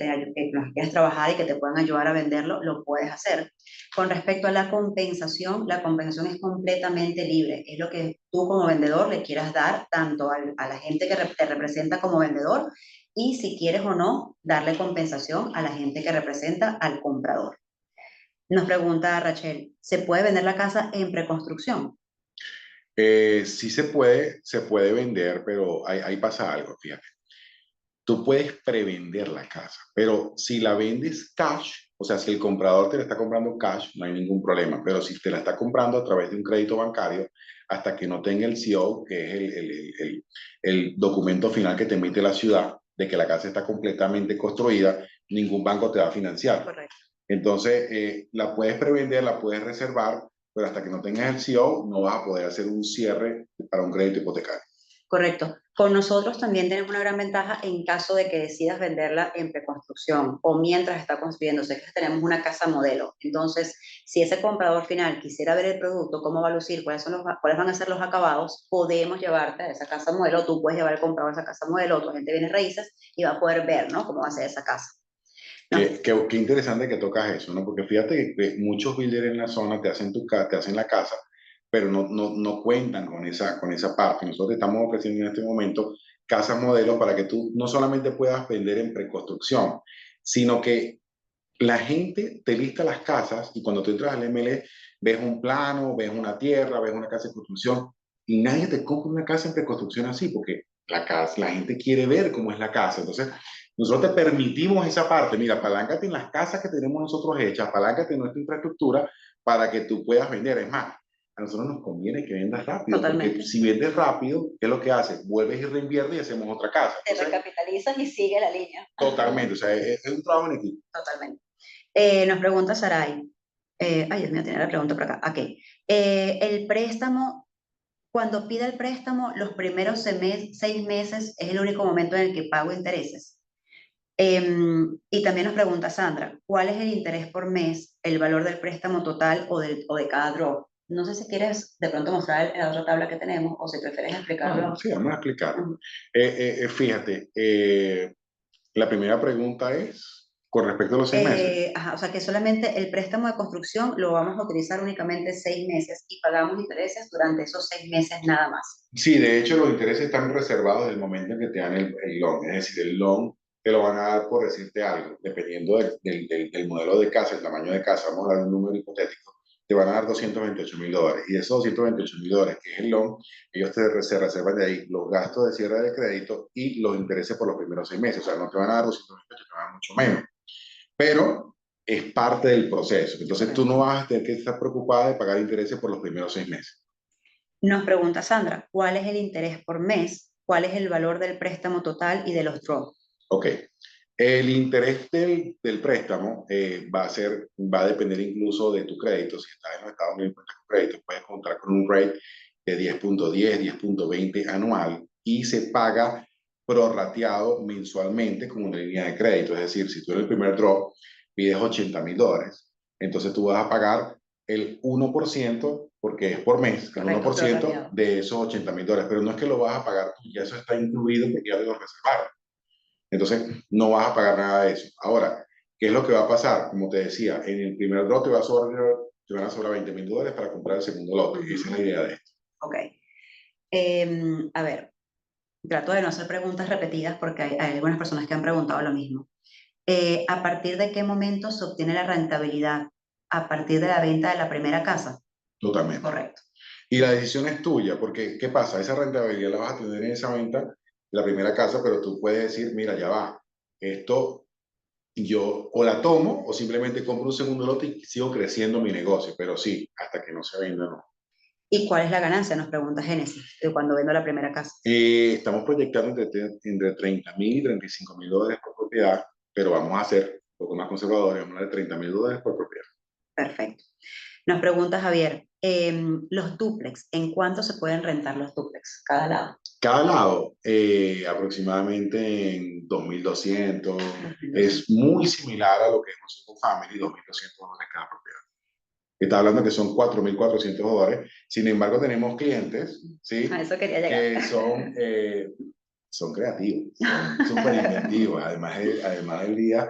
los quieres trabajar y que te pueden ayudar a venderlo, lo puedes hacer. Con respecto a la compensación es completamente libre. Es lo que tú como vendedor le quieras dar tanto a la gente que te representa como vendedor y si quieres o no darle compensación a la gente que representa al comprador. Nos pregunta Rachel, ¿se puede vender la casa en preconstrucción? Sí se puede vender, pero ahí pasa algo, fíjate. tú puedes prevender la casa, pero si la vendes cash, o sea, si el comprador te la está comprando cash, no hay ningún problema, pero si te la está comprando a través de un crédito bancario, hasta que no tenga el CO, que es el documento final que te emite la ciudad, de que la casa está completamente construida, ningún banco te va a financiar. Correcto. Entonces, la puedes prevender, la puedes reservar, pero hasta que no tengas el CO, no vas a poder hacer un cierre para un crédito hipotecario. Correcto. Con nosotros también tenemos una gran ventaja en caso de que decidas venderla en preconstrucción o mientras está construyéndose, que tenemos una casa modelo. Entonces, si ese comprador final quisiera ver el producto, cómo va a lucir, cuáles van a ser los acabados, podemos llevarte a esa casa modelo. Tú puedes llevar al comprador a esa casa modelo, otro agente de bienes raíces y va a poder ver, ¿no?, cómo va a ser esa casa. ¿No? Qué interesante que tocas eso, ¿no? Porque fíjate que muchos builders en la zona te hacen la casa, pero no cuentan con esa parte. Nosotros estamos ofreciendo en este momento casas modelos para que tú no solamente puedas vender en preconstrucción, sino que la gente te lista las casas y cuando tú entras al ML ves un plano, ves una tierra, ves una casa de construcción y nadie te compra una casa en preconstrucción así porque la gente quiere ver cómo es la casa. Entonces, nosotros te permitimos esa parte. Mira, apaláncate en las casas que tenemos nosotros hechas, apaláncate en nuestra infraestructura para que tú puedas vender. Es más, a nosotros nos conviene que vendas rápido. Totalmente. Porque si vendes rápido, ¿qué es lo que haces? Vuelves y reinviertes y hacemos otra casa. Te recapitalizas y sigue la línea. Totalmente. O sea, es un trabajo en equipo. Totalmente. Nos pregunta Saray. Ay, Dios mío, tiene la pregunta por acá. Ok. El préstamo, cuando pida el préstamo, los primeros 6 meses es el único momento en el que pago intereses. Y también nos pregunta Sandra, ¿cuál es el interés por mes, el valor del préstamo total o de cada draw? No sé si quieres de pronto mostrar la otra tabla que tenemos o si prefieres explicarlo. Sí, vamos a explicarlo. Ujú. Fíjate, la primera pregunta es con respecto a los 6 meses. Ajá, o sea que solamente el préstamo de construcción lo vamos a utilizar únicamente 6 meses y pagamos intereses durante esos 6 meses nada más. Sí, de hecho los intereses están reservados desde el momento en que te dan el loan. Es decir, el loan te lo van a dar por decirte algo, dependiendo del modelo de casa, el tamaño de casa, vamos a dar un número hipotético, te van a dar $228,000. Y de esos $228,000, que es el loan, ellos se reservan de ahí los gastos de cierre de crédito y los intereses por los primeros 6 meses. O sea, no te van a dar 228, te van a dar mucho menos. Pero es parte del proceso. Entonces tú no vas a tener que estar preocupada de pagar intereses por los primeros 6 meses. Nos pregunta Sandra, ¿cuál es el interés por mes? ¿Cuál es el valor del préstamo total y de los draws? Ok. El interés del préstamo va a depender incluso de tu crédito. Si estás en los Estados Unidos con crédito, puedes contar con un rate de 10.10, 10.20 anual y se paga prorrateado mensualmente con una línea de crédito. Es decir, si tú en el primer draw pides $80,000, entonces tú vas a pagar el 1%, porque es por mes, el Correcto, 1% prorrateado. de esos $80,000. Pero no es que lo vas a pagar tú, ya eso está incluido porque ya lo reservaron. Entonces, no vas a pagar nada de eso. Ahora, ¿qué es lo que va a pasar? Como te decía, en el primer lote te van a sobrar $20,000 para comprar el segundo lote. Esa es la idea de esto. Ok. A ver, trato de no hacer preguntas repetidas porque hay algunas personas que han preguntado lo mismo. ¿A partir de qué momento se obtiene la rentabilidad? ¿A partir de la venta de la primera casa? Totalmente. Correcto. Y la decisión es tuya, porque ¿qué pasa? Esa rentabilidad la vas a tener en esa venta de la primera casa, pero tú puedes decir, mira, ya va, esto yo o la tomo o simplemente compro un segundo lote y sigo creciendo mi negocio, pero sí, hasta que no se venda, no. ¿Y cuál es la ganancia? Nos pregunta Génesis, de cuando vendo la primera casa. Estamos proyectando entre $30,000 y $35,000 por propiedad, pero vamos a ser un poco más conservadores, vamos a dar $30,000 por propiedad. Perfecto. Nos pregunta Javier, los dúplex, ¿en cuánto se pueden rentar los dúplex cada lado? Cada lado, aproximadamente en 2.200, es muy similar a lo que es un family, $2.200 cada propiedad. Está hablando que son $4.400. Sin embargo, tenemos clientes, ¿sí? A eso quería llegar. Que son creativos, son súper inventivos. Además del día,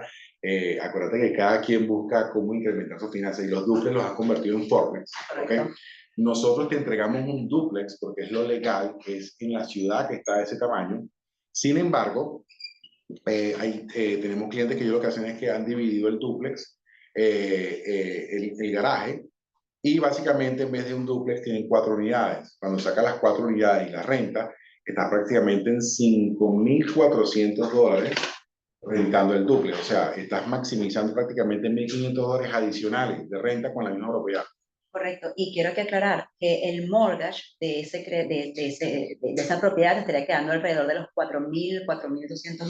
acuérdate que cada quien busca cómo incrementar sus finanzas y los duplex los han convertido en formex, ¿ok? Nosotros te entregamos un duplex porque es lo legal, es en la ciudad que está de ese tamaño. Sin embargo, tenemos clientes que ellos lo que hacen es que han dividido el duplex, el garaje, y básicamente en vez de un duplex tienen 4 unidades. Cuando saca las 4 unidades y la renta, estás prácticamente en $5.400 rentando el dúplex. O sea, estás maximizando prácticamente $1.500 adicionales de renta con la misma propiedad. Correcto. Y quiero que aclarar que el mortgage de esa propiedad te estaría quedando alrededor de los $4.200, si no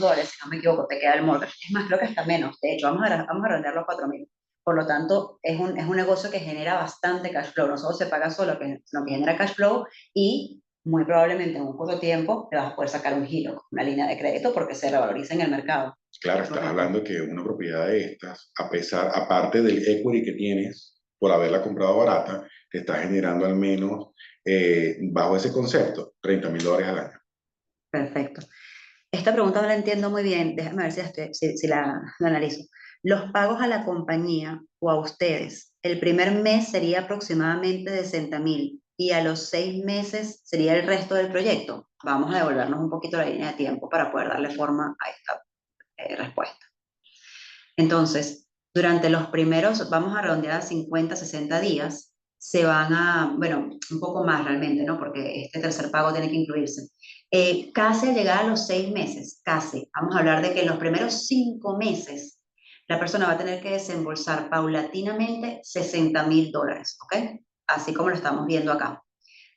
me equivoco, te queda el mortgage. Es más, creo que hasta menos. De hecho, vamos a renderlo a 4.000. Por lo tanto, es un negocio que genera bastante cash flow. No solo se paga solo, sino que genera cash flow y muy probablemente en un corto tiempo te vas a poder sacar un giro, una línea de crédito porque se revaloriza en el mercado. Claro, estás hablando que una propiedad de estas, aparte del equity que tienes por haberla comprado barata, te está generando al menos, bajo ese concepto, $30.000 al año. Perfecto. Esta pregunta no la entiendo muy bien, déjame ver si la analizo. Los pagos a la compañía o a ustedes, el primer mes sería aproximadamente de 60.000 y a los 6 meses sería el resto del proyecto. Vamos a devolvernos un poquito la línea de tiempo para poder darle forma a esta respuesta. Entonces, durante los primeros, vamos a redondear a 50, 60 días, se van a, bueno, un poco más realmente, ¿no? Porque este tercer pago tiene que incluirse. Casi al llegar a los 6 meses, casi, vamos a hablar de que en los primeros 5 meses la persona va a tener que desembolsar paulatinamente $60.000, ¿ok? Así como lo estamos viendo acá.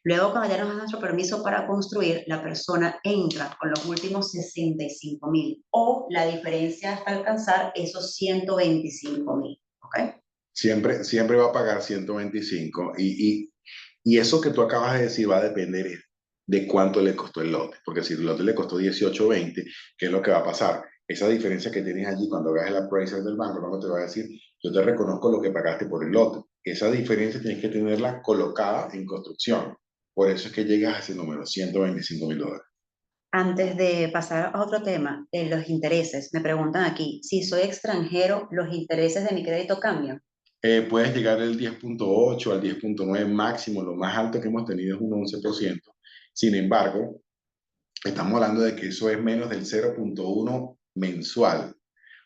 Luego, cuando ya nos dan nuestro permiso para construir, la persona entra con los últimos 65.000 o la diferencia hasta alcanzar esos 125.000, ¿ok? Siempre va a pagar 125 y eso que tú acabas de decir va a depender de cuánto le costó el lote, porque si el lote le costó 18.20, ¿qué es lo que va a pasar? Esa diferencia que tienes allí cuando hagas el appraisal del banco, el banco te va a decir, yo te reconozco lo que pagaste por el lote. Esa diferencia tienes que tenerla colocada en construcción. Por eso es que llegas a ese número, $125.000. Antes de pasar a otro tema, los intereses, me preguntan aquí, si soy extranjero, ¿los intereses de mi crédito cambian? Puedes llegar del 10.8 al 10.9 máximo, lo más alto que hemos tenido es un 11%. Sin embargo, estamos hablando de que eso es menos del 0.1 mensual.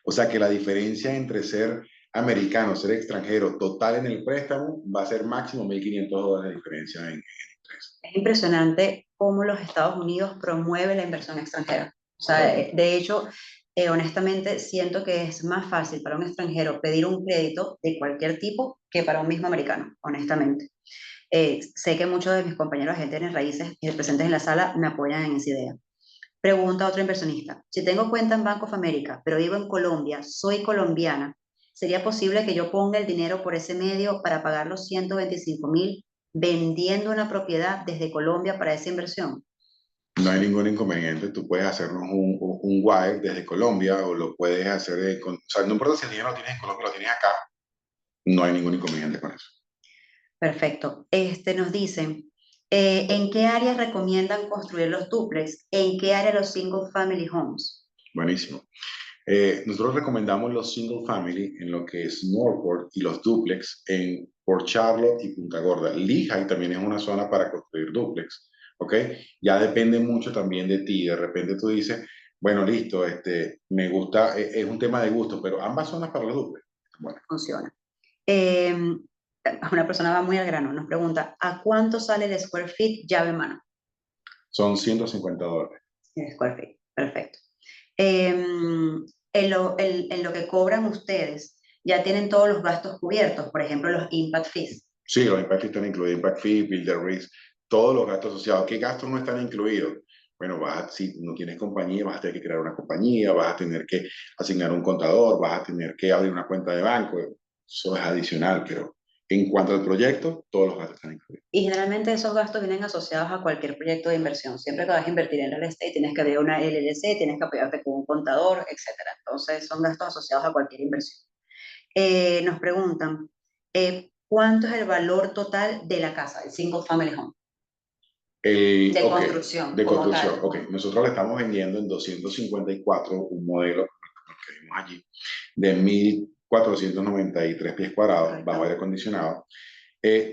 O sea que la diferencia entre ser americano, ser extranjero, total en el préstamo, va a ser máximo $1.500 de diferencia en interés. Es impresionante cómo los Estados Unidos promueven la inversión extranjera. O sea, de hecho, honestamente, siento que es más fácil para un extranjero pedir un crédito de cualquier tipo que para un mismo americano, honestamente. Sé que muchos de mis compañeros agentes en raíces presentes en la sala me apoyan en esa idea. Pregunta a otro inversionista, si tengo cuenta en Bank of America, pero vivo en Colombia, soy colombiana, ¿sería posible que yo ponga el dinero por ese medio para pagar los 125.000 vendiendo una propiedad desde Colombia para esa inversión? No hay ningún inconveniente, tú puedes hacernos un wire desde Colombia o lo puedes hacer, o sea, no importa si el dinero lo tienes en Colombia o lo tienes acá, no hay ningún inconveniente con eso. Perfecto. Nos dicen, ¿en qué áreas recomiendan construir los duplex? ¿En qué área los single family homes? Buenísimo. Nosotros recomendamos los single family en lo que es Northport y los duplex en Port Charlotte y Punta Gorda. Lehigh también es una zona para construir duplex, ¿ok? Ya depende mucho también de ti. De repente tú dices, bueno, listo, me gusta, es un tema de gusto, pero ambas zonas para los duplex. Bueno, Funciona. Eh, una persona va muy al grano, nos pregunta, ¿a cuánto sale el square feet llave en mano? son $150. El square feet, perfecto. En lo que cobran ustedes, ya tienen todos los gastos cubiertos, por ejemplo, los impact fees. Sí, los impactos están incluidos, impact fee, builder risk, todos los gastos asociados. ¿Qué gastos no están incluidos? Bueno, si no tienes compañía, vas a tener que crear una compañía, vas a tener que asignar un contador, vas a tener que abrir una cuenta de banco. Eso es adicional, pero en cuanto al proyecto, todos los gastos están incluidos. Y generalmente esos gastos vienen asociados a cualquier proyecto de inversión. Siempre que vas a invertir en real estate, tienes que abrir una LLC, tienes que apoyarte con un contador, etcétera. Entonces, son gastos asociados a cualquier inversión. Nos preguntan, ¿cuánto es el valor total de la casa, el single family home? De Ok, construcción, de como construcción. tal. Ok, nosotros le estamos vendiendo en 254 un modelo como el que vimos allí, de 1.493 pies cuadrados, Correcto. bajo aire acondicionado.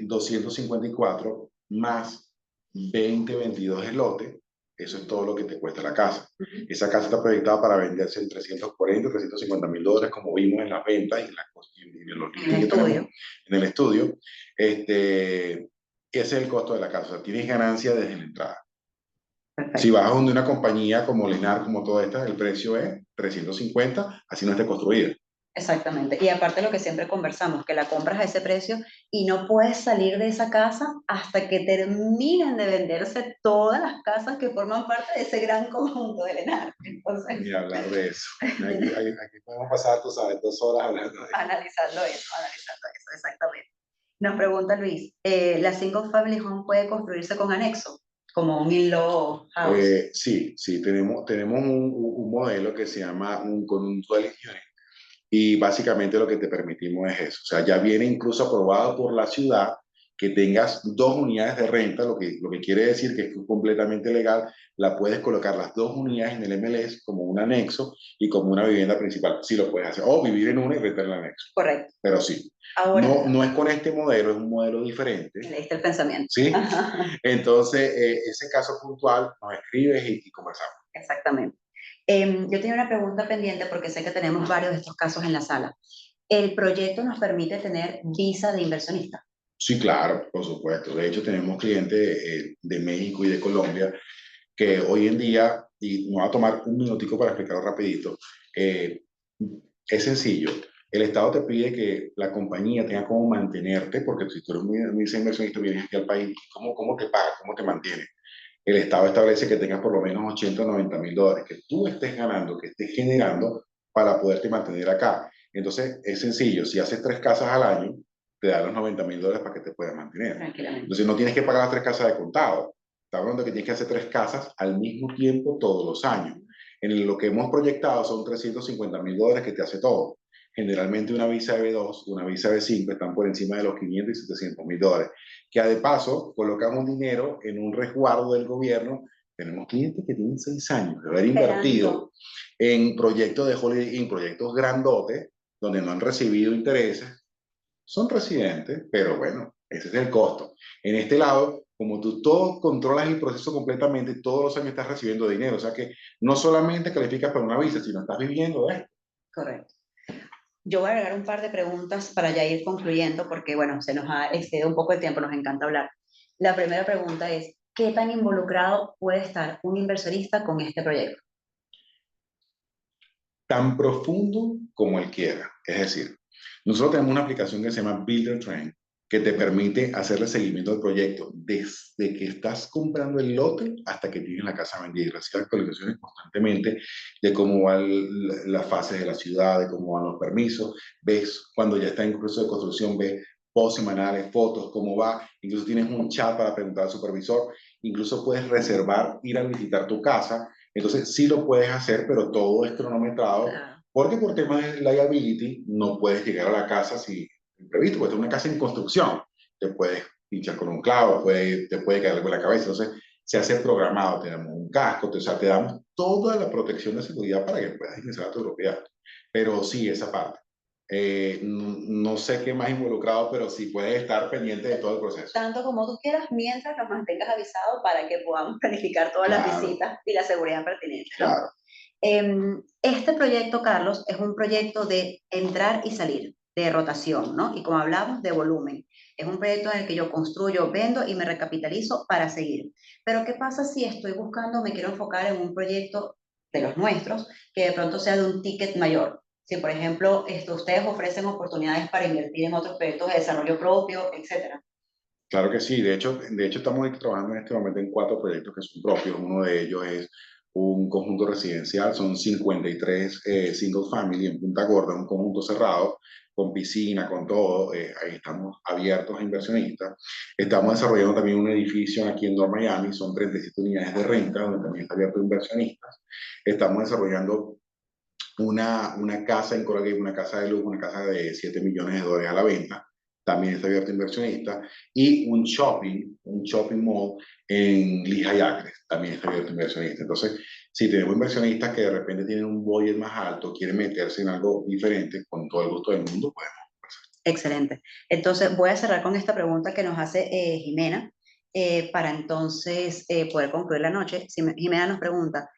254 más 22 el lote, eso es todo lo que te cuesta la casa. Esa casa está proyectada para venderse en 340, $350.000, como vimos en las ventas y en los En el que tenemos estudio. en el estudio. Ese es el costo de la casa. O sea, tienes ganancia desde la entrada. Si Perfecto. vas a donde una compañía como Lenar, como toda esta, el precio es 350, así no esté construida. Exactamente. Y aparte lo que siempre conversamos, que la compras a ese precio y no puedes salir de esa casa hasta que terminen de venderse todas las casas que forman parte de ese gran conjunto de Lenar. Entonces, Ni hablar de eso. Aquí, tienes aquí podemos pasar, tú sabes, 2 horas hablando de eso. analizando eso, exactamente. Nos pregunta Luis, ¿la single family home puede construirse con anexo? Como un in-law house. Sí, sí, tenemos un modelo que se llama con un dwelling unit y básicamente lo que te permitimos es eso. O sea, ya viene incluso aprobado por la ciudad que tengas 2 unidades de renta, lo que quiere decir que es completamente legal, la puedes colocar las 2 unidades en el MLS como un anexo y como una vivienda principal. Sí lo puedes hacer. O vivir en una y rentar el anexo. Correcto. Pero sí. Ahora, No es con este modelo, es un modelo diferente. leíste el pensamiento. ¿Sí? Entonces, ese caso puntual nos escribes y conversamos. Exactamente. Yo tenía una pregunta pendiente porque sé que tenemos varios de estos casos en la sala. ¿El proyecto nos permite tener visa de inversionista? Sí, claro, por supuesto. De hecho, tenemos clientes de México y de Colombia que hoy en día, y me va a tomar un minutico para explicarlo rapidito, eh, es sencillo. El Estado te pide que la compañía tenga cómo mantenerte, porque si tú eres muy inversionista, vienes aquí al país, ¿cómo te paga? ¿Cómo te mantiene? El Estado establece que tengas por lo menos 80 o 90 mil dólares, que tú estés ganando, que estés generando para poderte mantener acá. Entonces, es sencillo, si haces 3 casas al año, te dan los 90 mil dólares para que te puedas mantener. Tranquilamente. Entonces, no tienes que pagar las 3 casas de contado. Está hablando de que tienes que hacer 3 casas al mismo tiempo todos los años. Lo que hemos proyectado son 350 mil dólares que te hace todo. Generalmente una visa B2, una visa B5 están por encima de los 500 y 700 mil dólares que de paso colocamos dinero en un resguardo del gobierno. Tenemos clientes que tienen 6 años de haber invertido en proyectos de Holiday Inn, proyectos grandotes, donde no han recibido intereses. Son residentes, pero bueno, ese es el costo. En este lado, como tú todo controlas el proceso completamente, todos los años estás recibiendo dinero. O sea que no solamente calificas para una visa, sino estás viviendo de esto. Correcto. Yo voy a agregar un par de preguntas para ya ir concluyendo, porque bueno, se nos ha excedido un poco el tiempo, nos encanta hablar. La primera pregunta es, ¿qué tan involucrado puede estar un inversionista con este proyecto? Tan profundo como él quiera. Es decir, nosotros tenemos una aplicación que se llama Builder Trend, que te permite hacerle seguimiento al proyecto desde que estás comprando el lote hasta que tienes la casa vendida y recibes actualizaciones constantemente de cómo van las fases de la ciudad, de cómo van los permisos. Ves cuando ya está en curso de construcción, ves posts semanales, fotos, cómo va. Incluso tienes un chat para preguntar al supervisor. Incluso puedes reservar, ir a visitar tu casa. Entonces, sí lo puedes hacer, pero todo es cronometrado, Claro. porque por temas de liability no puedes llegar a la casa si imprevisto, porque es una casa en construcción. Te puedes pinchar con un clavo, te puede caer algo en la cabeza. Entonces, se hace programado, te damos un casco, o sea, te damos toda la protección de seguridad para que puedas ingresar a tu propiedad. Pero sí, esa parte. No sé qué más involucrado, pero sí puedes estar pendiente de todo el proceso. Tanto como tú quieras, mientras nos mantengas avisados para que podamos planificar todas las Claro, visitas y la seguridad pertinente, ¿no? claro. Este proyecto, Carlos, es un proyecto de entrar y salir, de rotación, ¿no? Y como hablamos, de volumen. Es un proyecto en el que yo construyo, vendo y me recapitalizo para seguir. Pero ¿qué pasa si estoy buscando, me quiero enfocar en un proyecto de los nuestros, que de pronto sea de un ticket mayor? Si, por ejemplo, ustedes ofrecen oportunidades para invertir en otros proyectos de desarrollo propio, etcétera. Claro que sí, de hecho estamos trabajando en este momento en 4 proyectos que son propios. Uno de ellos es un conjunto residencial, son 53 single family en Punta Gorda, un conjunto cerrado, con piscina, con todo. Ahí estamos abiertos a inversionistas. Estamos desarrollando también un edificio aquí en North Miami, son 37 unidades de renta, donde también está abierto a inversionistas. Estamos desarrollando una casa en Coral Gables, una casa de lujo, una casa de 7 millones de dólares a la venta, también está abierto a inversionistas, y un shopping mall en Lehigh Acres, también está abierto a inversionistas. Entonces, si tenemos inversionistas que de repente tienen un budget más alto, quieren meterse en algo diferente, con todo el gusto del mundo, podemos. Excelente. Entonces, voy a cerrar con esta pregunta que nos hace Jimena, para entonces poder concluir la noche. Jimena nos pregunta,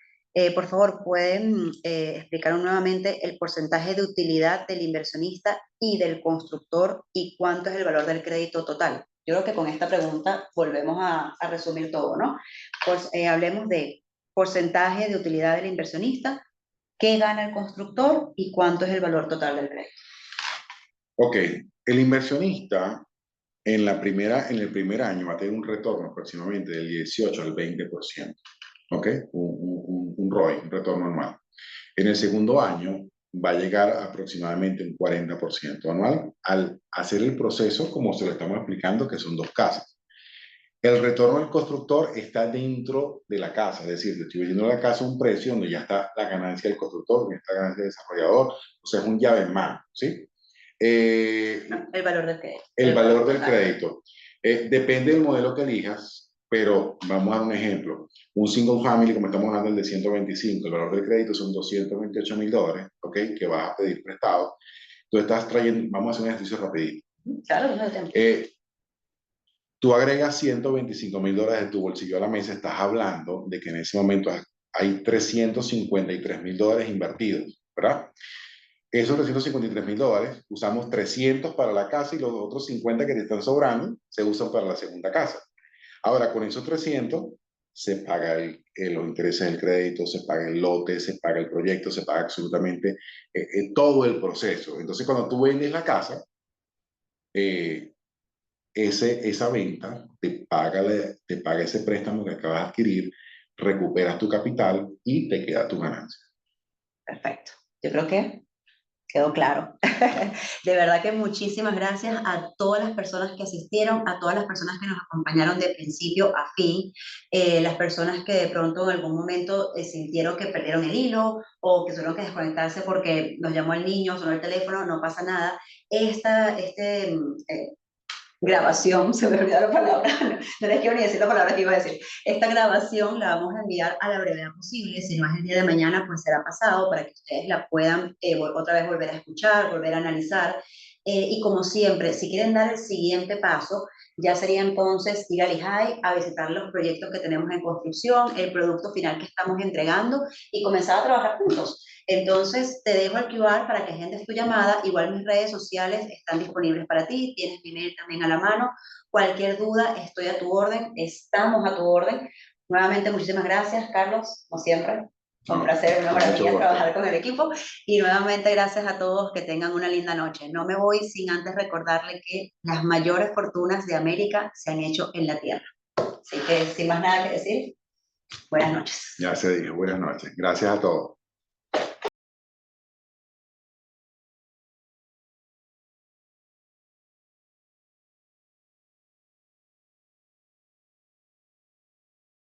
por favor, ¿pueden explicar nuevamente el porcentaje de utilidad del inversionista y del constructor y cuánto es el valor del crédito total? Yo creo que con esta pregunta volvemos a resumir todo, ¿no? Pues hablemos de porcentaje de utilidad del inversionista, qué gana el constructor y cuánto es el valor total del crédito. Ok, el inversionista en el primer año va a tener un retorno aproximadamente del 18 al 20%, ¿ok? Un ROI, un retorno anual. En el segundo año va a llegar a aproximadamente un 40% anual al hacer el proceso como se lo estamos explicando, que son 2 casas. El retorno del constructor está dentro de la casa, es decir, te estoy vendiendo la casa a un precio donde ya está la ganancia del constructor, donde está la ganancia del desarrollador, o sea, es un llave en mano, ¿sí? El valor del crédito. El valor del crédito. Depende del modelo que elijas, pero vamos a dar un ejemplo. Un single family, como estamos hablando, el de 125, el valor del crédito son $228,000, ¿ok? Que vas a pedir prestado. Tú estás trayendo, vamos a hacer un ejercicio rapidito. Claro, no hay tiempo. Tú agregas $125,000 de tu bolsillo a la mesa, estás hablando de que en ese momento hay $353,000 invertidos, ¿verdad? Esos $353,000, usamos 300 para la casa y los otros 50 que te están sobrando se usan para la segunda casa. Ahora, con esos 300 se paga los intereses del crédito, se paga el lote, se paga el proyecto, se paga absolutamente todo el proceso. Entonces, cuando tú vendes la casa, esa venta te paga ese préstamo que acabas de adquirir, recuperas tu capital y te queda tu ganancia. Perfecto. Yo creo que quedó claro. De verdad que muchísimas gracias a todas las personas que asistieron, a todas las personas que nos acompañaron de principio a fin, las personas que de pronto en algún momento sintieron que perdieron el hilo o que tuvieron que desconectarse porque nos llamó el niño, sonó el teléfono, no pasa nada. Grabación, se me olvidó la palabra, no les quiero ni decir la palabra que iba a decir. Esta grabación la vamos a enviar a la brevedad posible, si no es el día de mañana, pues será pasado para que ustedes la puedan otra vez volver a escuchar, volver a analizar. Y como siempre, si quieren dar el siguiente paso, ya sería entonces ir al IJAI a visitar los proyectos que tenemos en construcción, el producto final que estamos entregando y comenzar a trabajar juntos. Entonces, te dejo el QR para que agendes tu llamada. Igual mis redes sociales están disponibles para ti. Tienes mi mail también a la mano. Cualquier duda, estoy a tu orden. Estamos a tu orden. Nuevamente, muchísimas gracias, Carlos, como siempre. Un placer, una maravilla trabajar con el equipo. Y nuevamente, gracias a todos. Que tengan una linda noche. No me voy sin antes recordarle que las mayores fortunas de América se han hecho en la tierra. Así que, sin más nada que decir, buenas noches. Ya se dijo, buenas noches. Gracias a todos.